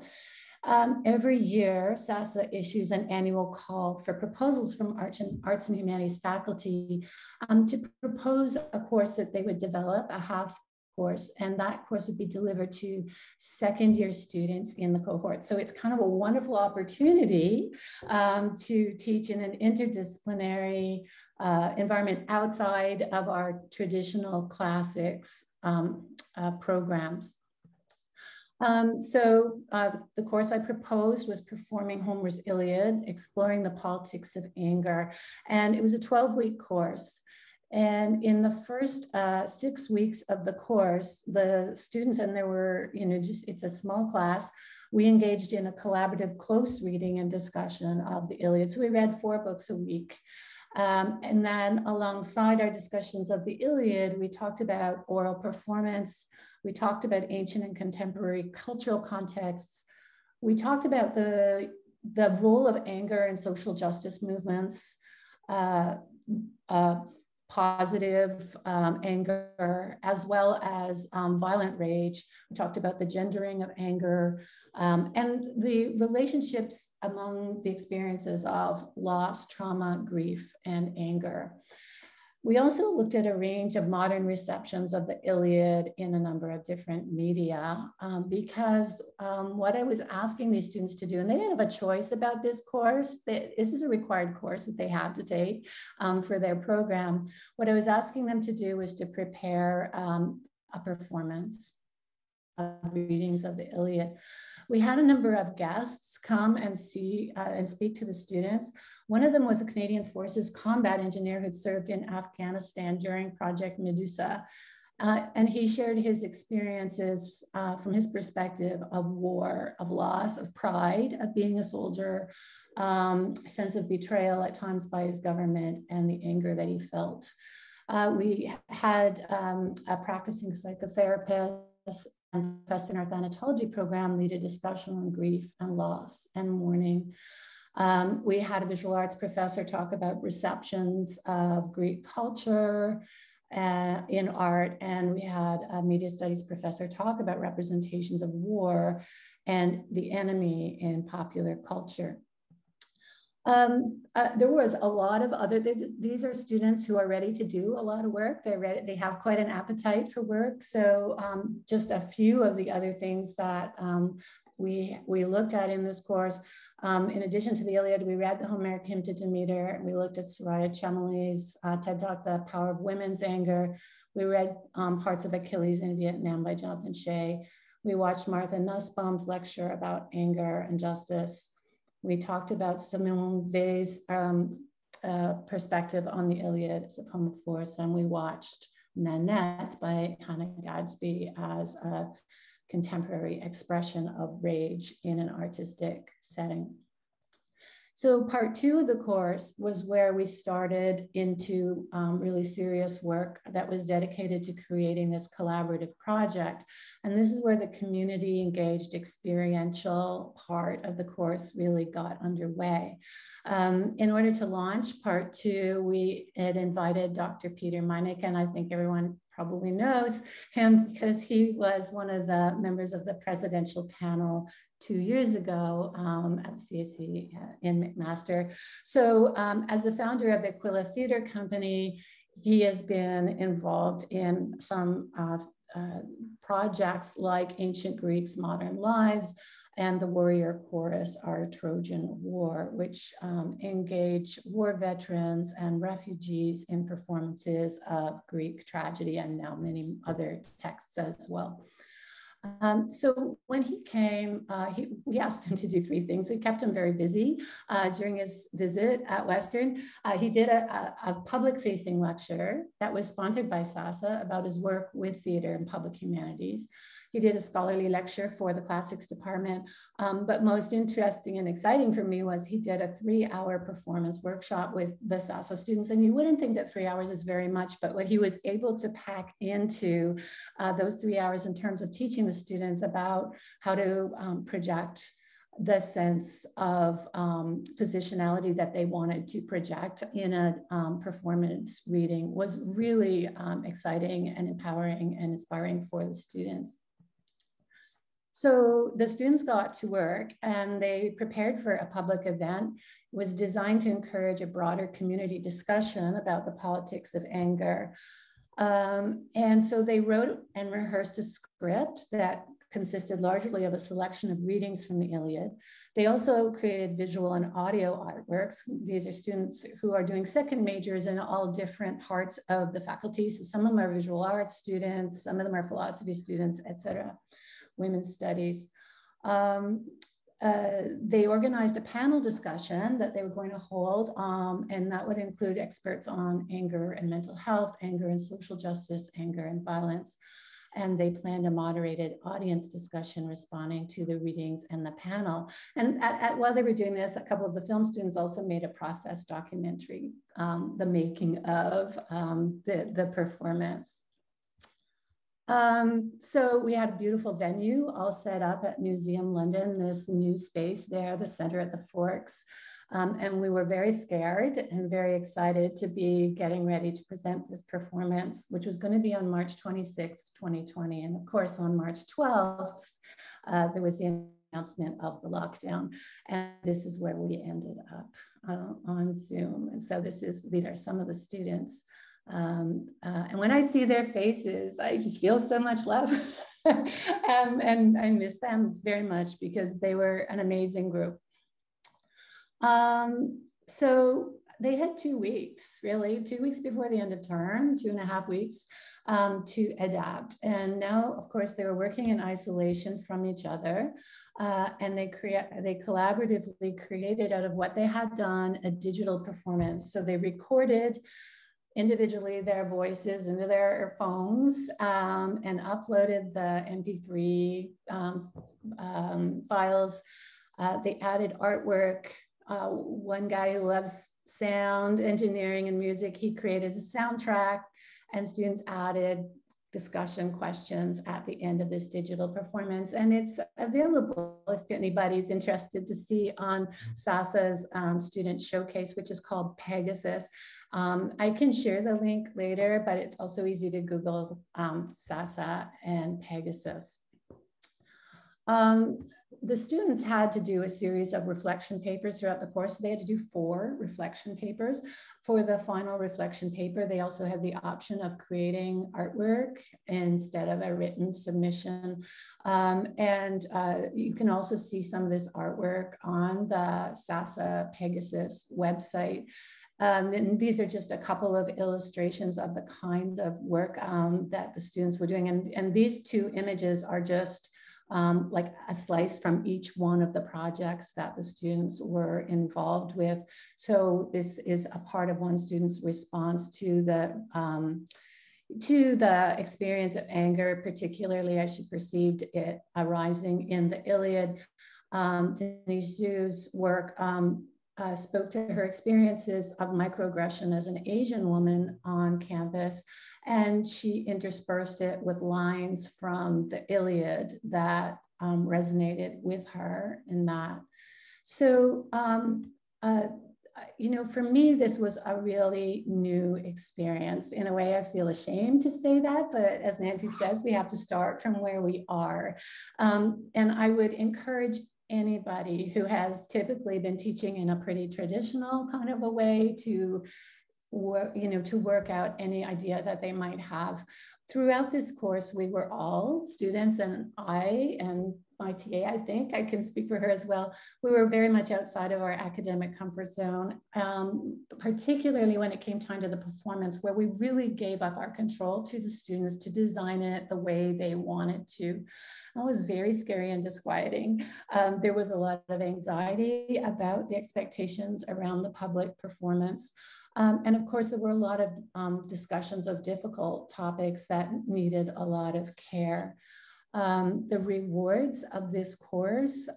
Every year, SASA issues an annual call for proposals from arts and humanities faculty to propose a course that they would develop, a half course, and that course would be delivered to second-year students in the cohort. So it's kind of a wonderful opportunity to teach in an interdisciplinary environment outside of our traditional classics programs. The course I proposed was Performing Homer's Iliad, Exploring the Politics of Anger, and it was a 12-week course. And in the first 6 weeks of the course, the students, and there were, it's a small class, we engaged in a collaborative close reading and discussion of the Iliad. So we read 4 books a week. And then alongside our discussions of the Iliad, we talked about oral performance. We talked about ancient and contemporary cultural contexts. We talked about the role of anger in social justice movements, positive anger, as well as violent rage. We talked about the gendering of anger and the relationships among the experiences of loss, trauma, grief, and anger. We also looked at a range of modern receptions of the Iliad in a number of different media because what I was asking these students to do, and they didn't have a choice about this course, this is a required course that they had to take for their program. What I was asking them to do was to prepare a performance readings of the Iliad. We had a number of guests come and see and speak to the students. One of them was a Canadian Forces combat engineer who'd served in Afghanistan during Project Medusa. And he shared his experiences from his perspective of war, of loss, of pride, of being a soldier, sense of betrayal at times by his government, and the anger that he felt. We had a practicing psychotherapist and professor in our thanatology program lead a discussion on grief and loss and mourning. We had a visual arts professor talk about receptions of Greek culture in art, and we had a media studies professor talk about representations of war and the enemy in popular culture. There was a lot of other, these are students who are ready to do a lot of work. They're ready, they have quite an appetite for work. So just a few of the other things that we looked at in this course. In addition to the Iliad, we read the Homeric Hymn to Demeter. We looked at Soraya Chemali's TED Talk, The Power of Women's Anger. We read parts of Achilles in Vietnam by Jonathan Shea. We watched Martha Nussbaum's lecture about anger and justice. We talked about Simone Weil's perspective on the Iliad as a poem of force, and we watched Nanette by Hannah Gadsby as a contemporary expression of rage in an artistic setting. So part two of the course was where we started into really serious work that was dedicated to creating this collaborative project. And this is where the community engaged experiential part of the course really got underway. In order to launch part two, we had invited Dr. Peter Meinecke, and I think everyone probably knows him because he was one of the members of the presidential panel 2 years ago at the CAC in McMaster. So as the founder of the Aquila Theater Company, he has been involved in some projects like Ancient Greeks, Modern Lives, and the Warrior Chorus, Our Trojan War, which engage war veterans and refugees in performances of Greek tragedy and now many other texts as well. So when he came, we asked him to do three things. We kept him very busy during his visit at Western. He did a public-facing lecture that was sponsored by SASA about his work with theater and public humanities. He did a scholarly lecture for the classics department, but most interesting and exciting for me was he did a 3-hour performance workshop with the SASA students. And you wouldn't think that 3 hours is very much, but what he was able to pack into those 3 hours in terms of teaching the students about how to project the sense of positionality that they wanted to project in a performance reading was really exciting and empowering and inspiring for the students. So the students got to work and they prepared for a public event. It was designed to encourage a broader community discussion about the politics of anger. And so they wrote and rehearsed a script that consisted largely of a selection of readings from the Iliad. They also created visual and audio artworks. These are students who are doing second majors in all different parts of the faculty. So some of them are visual arts students, some of them are philosophy students, etc. Women's studies. They organized a panel discussion that they were going to hold, and that would include experts on anger and mental health, anger and social justice, anger and violence. And they planned a moderated audience discussion responding to the readings and the panel. And while they were doing this, a couple of the film students also made a process documentary, the making of the performance. So we had a beautiful venue all set up at Museum London, this new space there, the center at the Forks. And we were very scared and very excited to be getting ready to present this performance, which was going to be on March 26th, 2020. And of course, on March 12th, there was the announcement of the lockdown. And this is where we ended up on Zoom. And so these are some of the students. And when I see their faces, I just feel so much love. And I miss them very much because they were an amazing group. So they had 2 weeks, really, 2 weeks before the end of term, 2.5 weeks to adapt. And now, of course, they were working in isolation from each other. And they collaboratively created out of what they had done a digital performance. So they recorded individually their voices into their phones and uploaded the MP3 files. They added artwork. One guy who loves sound engineering and music, he created a soundtrack, and students added discussion questions at the end of this digital performance. And it's available if anybody's interested to see on SASA's student showcase, which is called Pegasus. I can share the link later, but it's also easy to Google SASA and Pegasus. The students had to do a series of reflection papers throughout the course. So they had to do 4 reflection papers. For the final reflection paper, they also had the option of creating artwork instead of a written submission. You can also see some of this artwork on the SASA Pegasus website. And these are just a couple of illustrations of the kinds of work that the students were doing. And these 2 images are just like a slice from each one of the projects that the students were involved with. So this is a part of one student's response to the experience of anger, particularly as she perceived it arising in the Iliad. Denise Zhu's work spoke to her experiences of microaggression as an Asian woman on campus, and she interspersed it with lines from the Iliad that resonated with her in that. So, you know, for me, this was a really new experience. In a way, I feel ashamed to say that, but as Nancy says, we have to start from where we are. And I would encourage anybody who has typically been teaching in a pretty traditional kind of a way to work out any idea that they might have. Throughout this course, we were all students, and I and my TA, I think I can speak for her as well, we were very much outside of our academic comfort zone, particularly when it came time to the performance, where we really gave up our control to the students to design it the way they wanted to. That was very scary and disquieting. There was a lot of anxiety about the expectations around the public performance. And of course, there were a lot of discussions of difficult topics that needed a lot of care. The rewards of this course,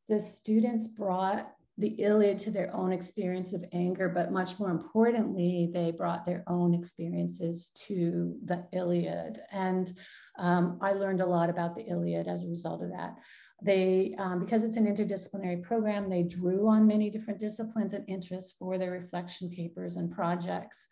the students brought the Iliad to their own experience of anger, but much more importantly, they brought their own experiences to the Iliad. And I learned a lot about the Iliad as a result of that. They, because it's an interdisciplinary program, they drew on many different disciplines and interests for their reflection papers and projects.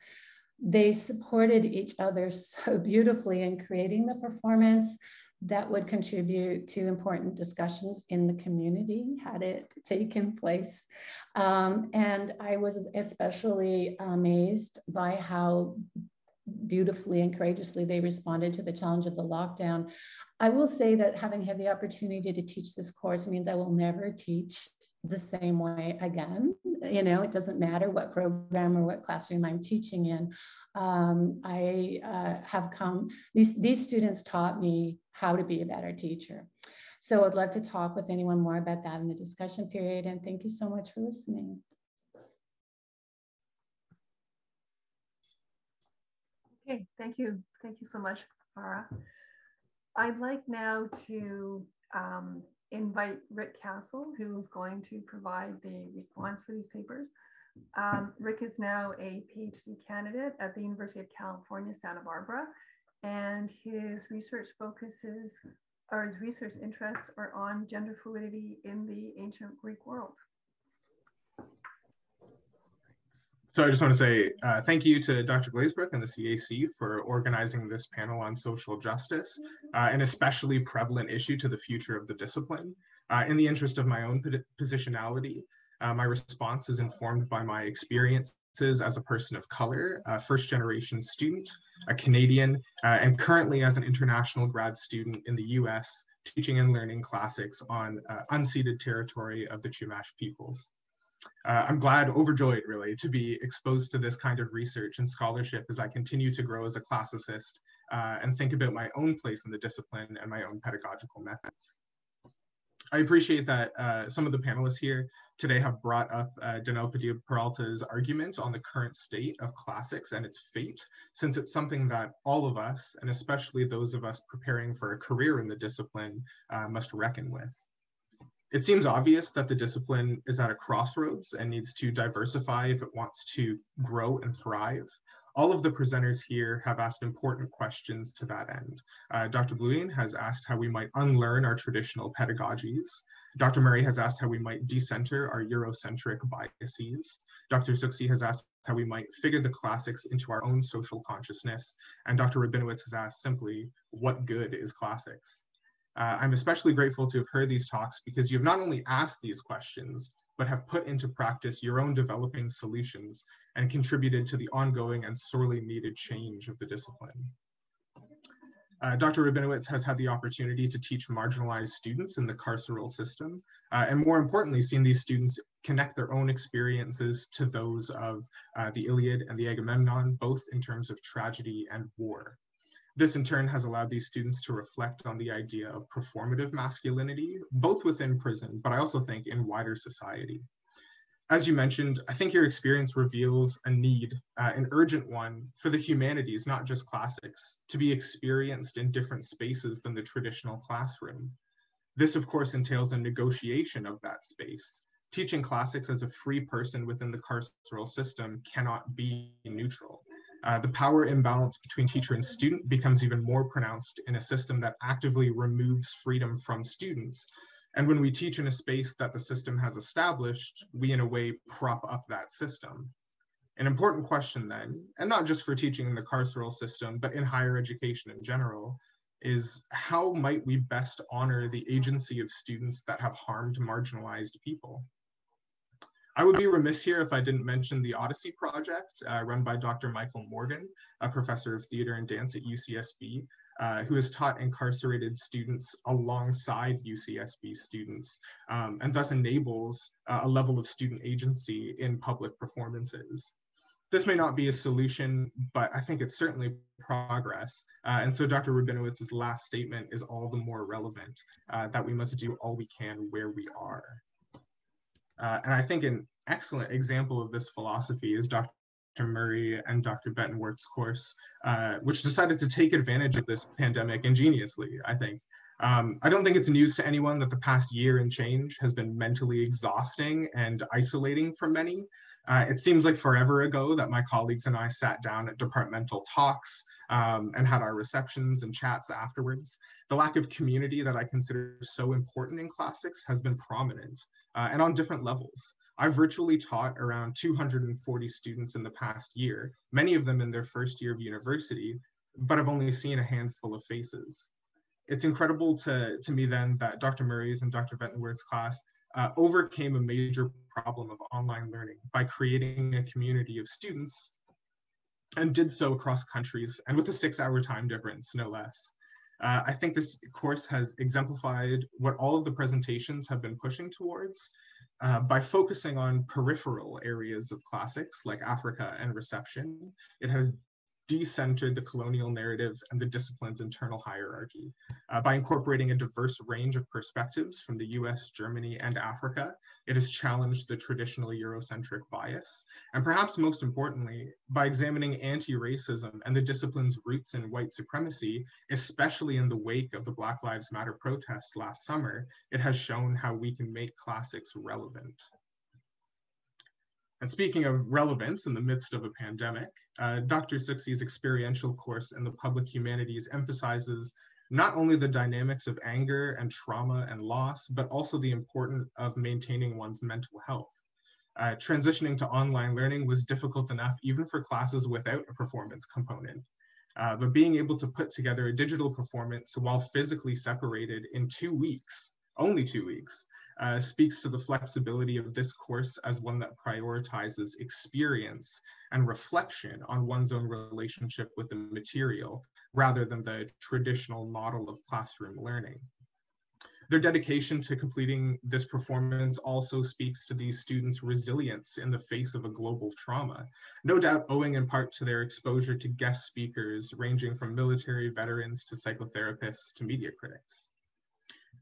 They supported each other so beautifully in creating the performance that would contribute to important discussions in the community had it taken place. And I was especially amazed by how beautifully and courageously they responded to the challenge of the lockdown. I will say that having had the opportunity to teach this course means I will never teach the same way again. You know, it doesn't matter what program or what classroom I'm teaching in. These students taught me how to be a better teacher. So I'd love to talk with anyone more about that in the discussion period. And thank you so much for listening. Okay, thank you. Thank you so much, Aara. I'd like now to invite Rick Castle, who's going to provide the response for these papers. Rick is now a PhD candidate at the University of California, Santa Barbara, and his research focuses, or his research interests are on gender fluidity in the ancient Greek world. So I just want to say thank you to Dr. Glazebrook and the CAC for organizing this panel on social justice, an especially prevalent issue to the future of the discipline. In the interest of my own positionality, my response is informed by my experiences as a person of color, a first-generation student, a Canadian, and currently as an international grad student in the US, teaching and learning classics on unceded territory of the Chumash peoples. I'm glad, overjoyed really, to be exposed to this kind of research and scholarship as I continue to grow as a classicist and think about my own place in the discipline and my own pedagogical methods. I appreciate that some of the panelists here today have brought up Daniel Padilla-Peralta's argument on the current state of classics and its fate, since it's something that all of us, and especially those of us preparing for a career in the discipline, must reckon with. It seems obvious that the discipline is at a crossroads and needs to diversify if it wants to grow and thrive. All of the presenters here have asked important questions to that end. Dr. Blouin has asked how we might unlearn our traditional pedagogies. Dr. Murray has asked how we might decenter our Eurocentric biases. Dr. Suksi has asked how we might figure the classics into our own social consciousness. And Dr. Rabinowitz has asked simply, what good is classics? I'm especially grateful to have heard these talks because you've not only asked these questions, but have put into practice your own developing solutions and contributed to the ongoing and sorely needed change of the discipline. Dr. Rabinowitz has had the opportunity to teach marginalized students in the carceral system, and more importantly, seen these students connect their own experiences to those of the Iliad and the Agamemnon, both in terms of tragedy and war. This in turn has allowed these students to reflect on the idea of performative masculinity, both within prison, but I also think in wider society. As you mentioned, I think your experience reveals a need, an urgent one, for the humanities, not just classics, to be experienced in different spaces than the traditional classroom. This, of course, entails a negotiation of that space. Teaching classics as a free person within the carceral system cannot be neutral. The power imbalance between teacher and student becomes even more pronounced in a system that actively removes freedom from students. And when we teach in a space that the system has established, we in a way prop up that system. An important question then, and not just for teaching in the carceral system, but in higher education in general, is how might we best honor the agency of students that have harmed marginalized people? I would be remiss here if I didn't mention the Odyssey project run by Dr. Michael Morgan, a professor of theater and dance at UCSB, who has taught incarcerated students alongside UCSB students, and thus enables a level of student agency in public performances. This may not be a solution, but I think it's certainly progress. And so Dr. Rabinowitz's last statement is all the more relevant, that we must do all we can where we are. And I think an excellent example of this philosophy is Dr. Murray and Dr. Bettenwert's course, which decided to take advantage of this pandemic ingeniously, I think. I don't think it's news to anyone that the past year and change has been mentally exhausting and isolating for many. It seems like forever ago that my colleagues and I sat down at departmental talks and had our receptions and chats afterwards. The lack of community that I consider so important in classics has been prominent and on different levels. I've virtually taught around 240 students in the past year, many of them in their first year of university, but I've only seen a handful of faces. It's incredible to me then that Dr. Murray's and Dr. Bettenwert's class overcame a major problem of online learning by creating a community of students and did so across countries and with a 6-hour time difference, no less. I think this course has exemplified what all of the presentations have been pushing towards by focusing on peripheral areas of classics like Africa and reception. It has decentered the colonial narrative and the discipline's internal hierarchy. By incorporating a diverse range of perspectives from the US, Germany, and Africa, it has challenged the traditional Eurocentric bias. And perhaps most importantly, by examining anti-racism and the discipline's roots in white supremacy, especially in the wake of the Black Lives Matter protests last summer, it has shown how we can make classics relevant. And speaking of relevance in the midst of a pandemic, Dr. Suksi's experiential course in the public humanities emphasizes not only the dynamics of anger and trauma and loss, but also the importance of maintaining one's mental health. Transitioning to online learning was difficult enough even for classes without a performance component. But being able to put together a digital performance while physically separated in 2 weeks, only 2 weeks, speaks to the flexibility of this course as one that prioritizes experience and reflection on one's own relationship with the material rather than the traditional model of classroom learning. Their dedication to completing this performance also speaks to these students' resilience in the face of a global trauma, no doubt owing in part to their exposure to guest speakers ranging from military veterans to psychotherapists to media critics.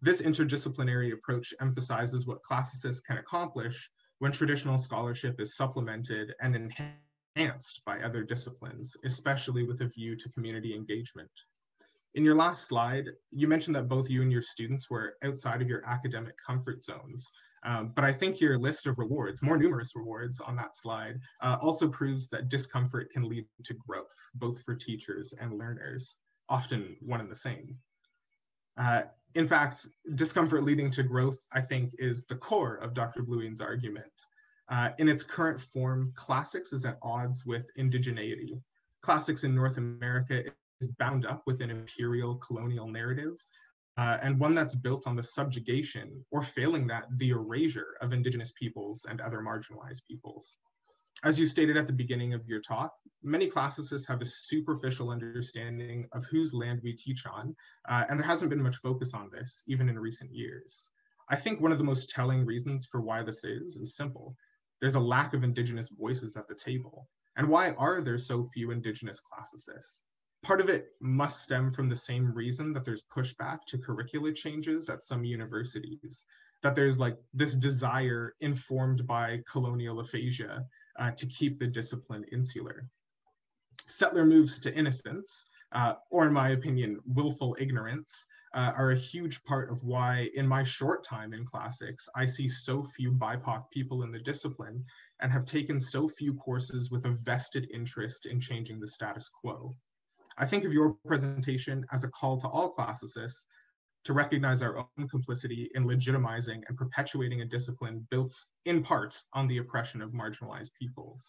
This interdisciplinary approach emphasizes what classicists can accomplish when traditional scholarship is supplemented and enhanced by other disciplines, especially with a view to community engagement. In your last slide, you mentioned that both you and your students were outside of your academic comfort zones, but I think your list of rewards, more numerous rewards on that slide, also proves that discomfort can lead to growth, both for teachers and learners, often one and the same. In fact, discomfort leading to growth, I think, is the core of Dr. Blouin's argument. In its current form, classics is at odds with indigeneity. Classics in North America is bound up with an imperial colonial narrative, and one that's built on the subjugation, or failing that, the erasure of Indigenous peoples and other marginalized peoples. As you stated at the beginning of your talk, many classicists have a superficial understanding of whose land we teach on, and there hasn't been much focus on this, even in recent years. I think one of the most telling reasons for why this is simple. There's a lack of Indigenous voices at the table. And why are there so few Indigenous classicists? Part of it must stem from the same reason that there's pushback to curricula changes at some universities, that there's like this desire informed by colonial aphasia to keep the discipline insular. Settler moves to innocence, or in my opinion, willful ignorance, are a huge part of why, in my short time in classics, I see so few BIPOC people in the discipline and have taken so few courses with a vested interest in changing the status quo. I think of your presentation as a call to all classicists to recognize our own complicity in legitimizing and perpetuating a discipline built in part on the oppression of marginalized peoples.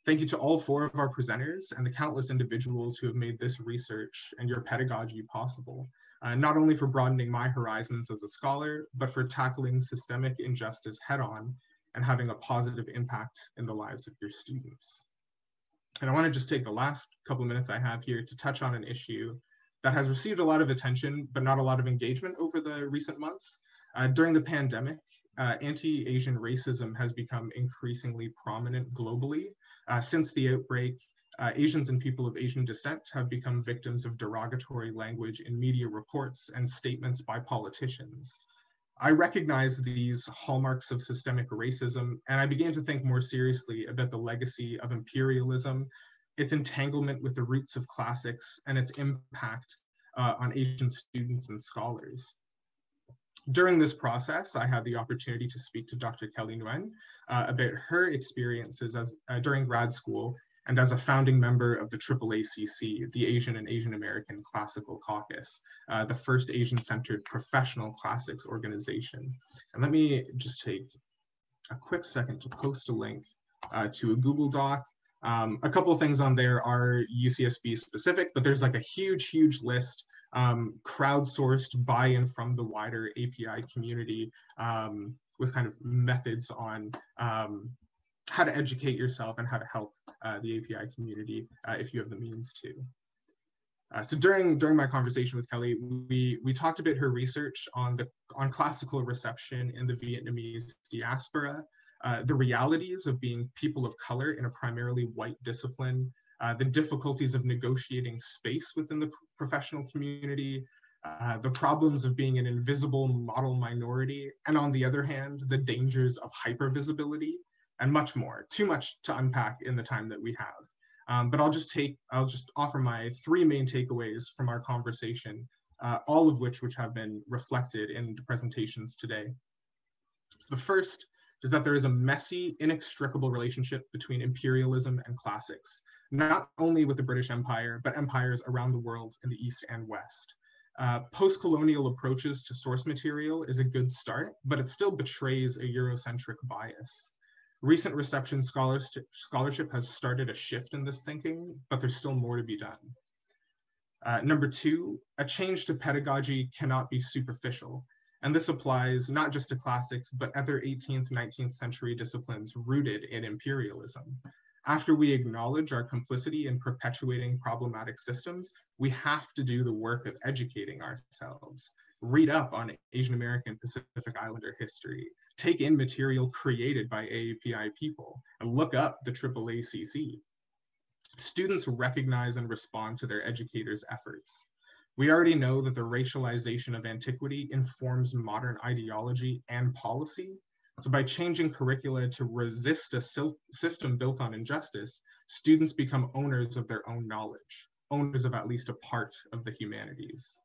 Thank you to all four of our presenters and the countless individuals who have made this research and your pedagogy possible, not only for broadening my horizons as a scholar, but for tackling systemic injustice head-on and having a positive impact in the lives of your students. And I want to just take the last couple of minutes I have here to touch on an issue that has received a lot of attention, but not a lot of engagement over the recent months. During the pandemic, anti-Asian racism has become increasingly prominent globally. Since the outbreak, Asians and people of Asian descent have become victims of derogatory language in media reports and statements by politicians. I recognize these hallmarks of systemic racism, and I began to think more seriously about the legacy of imperialism, its entanglement with the roots of classics, and its impact on Asian students and scholars. During this process, I had the opportunity to speak to Dr. Kelly Nguyen about her experiences during grad school and as a founding member of the AAACC, the Asian and Asian American Classical Caucus, the first Asian-centered professional classics organization. And let me just take a quick second to post a link to a Google Doc. A couple of things on there are UCSB specific, but there's like a huge, huge list, crowdsourced buy-in from the wider API community with kind of methods on how to educate yourself and how to help the API community if you have the means to. So during my conversation with Kelly, we talked about her research on classical reception in the Vietnamese diaspora, the realities of being people of color in a primarily white discipline, the difficulties of negotiating space within the professional community, the problems of being an invisible model minority, and on the other hand, the dangers of hypervisibility, and much more. Too much to unpack in the time that we have. But I'll just offer my three main takeaways from our conversation, all of which have been reflected in the presentations today. So the first is that there is a messy, inextricable relationship between imperialism and classics, not only with the British Empire, but empires around the world in the East and West. Post-colonial approaches to source material is a good start, but it still betrays a Eurocentric bias. Recent reception scholarship has started a shift in this thinking, but there's still more to be done. Number two, a change to pedagogy cannot be superficial. And this applies not just to classics, but other 18th, 19th century disciplines rooted in imperialism. After we acknowledge our complicity in perpetuating problematic systems, we have to do the work of educating ourselves. read up on Asian American Pacific Islander history, take in material created by AAPI people, and look up the AAACC. Students recognize and respond to their educators' efforts. We already know that the racialization of antiquity informs modern ideology and policy. So by changing curricula to resist a system built on injustice, students become owners of their own knowledge, owners of at least a part of the humanities.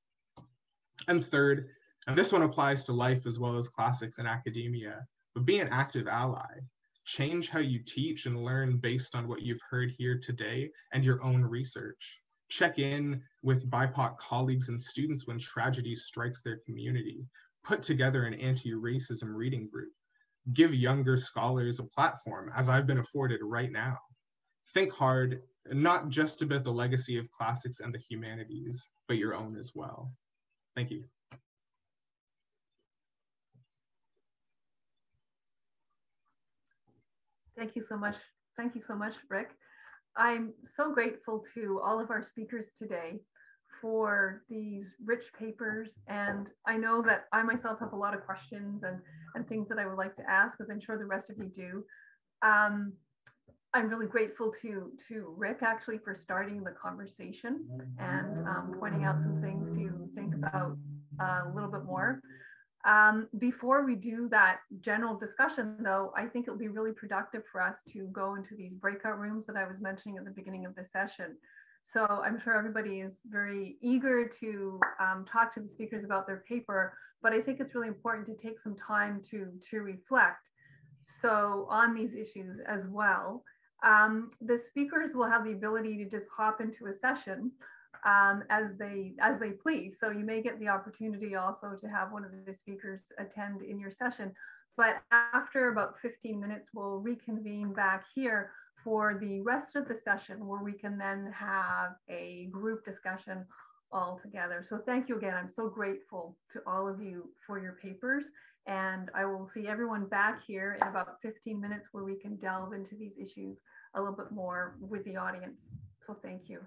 And third, and this one applies to life as well as classics and academia, but be an active ally. Change how you teach and learn based on what you've heard here today and your own research. Check in with BIPOC colleagues and students when tragedy strikes their community. Put together an anti-racism reading group. Give younger scholars a platform, as I've been afforded right now. Think hard, not just about the legacy of classics and the humanities, but your own as well. Thank you. Thank you so much. Thank you so much, Rick. I'm so grateful to all of our speakers today for these rich papers. And I know that I myself have a lot of questions and things that I would like to ask, as I'm sure the rest of you do. I'm really grateful to Rick actually for starting the conversation and pointing out some things to think about a little bit more. Before we do that general discussion, though, I think it would be really productive for us to go into these breakout rooms that I was mentioning at the beginning of the session. So I'm sure everybody is very eager to talk to the speakers about their paper, but I think it's really important to take some time to reflect so on these issues as well. The speakers will have the ability to just hop into a session as they please. So you may get the opportunity also to have one of the speakers attend in your session. But after about 15 minutes, we'll reconvene back here for the rest of the session, where we can then have a group discussion all together. So thank you again. I'm so grateful to all of you for your papers. And I will see everyone back here in about 15 minutes, where we can delve into these issues a little bit more with the audience. So thank you.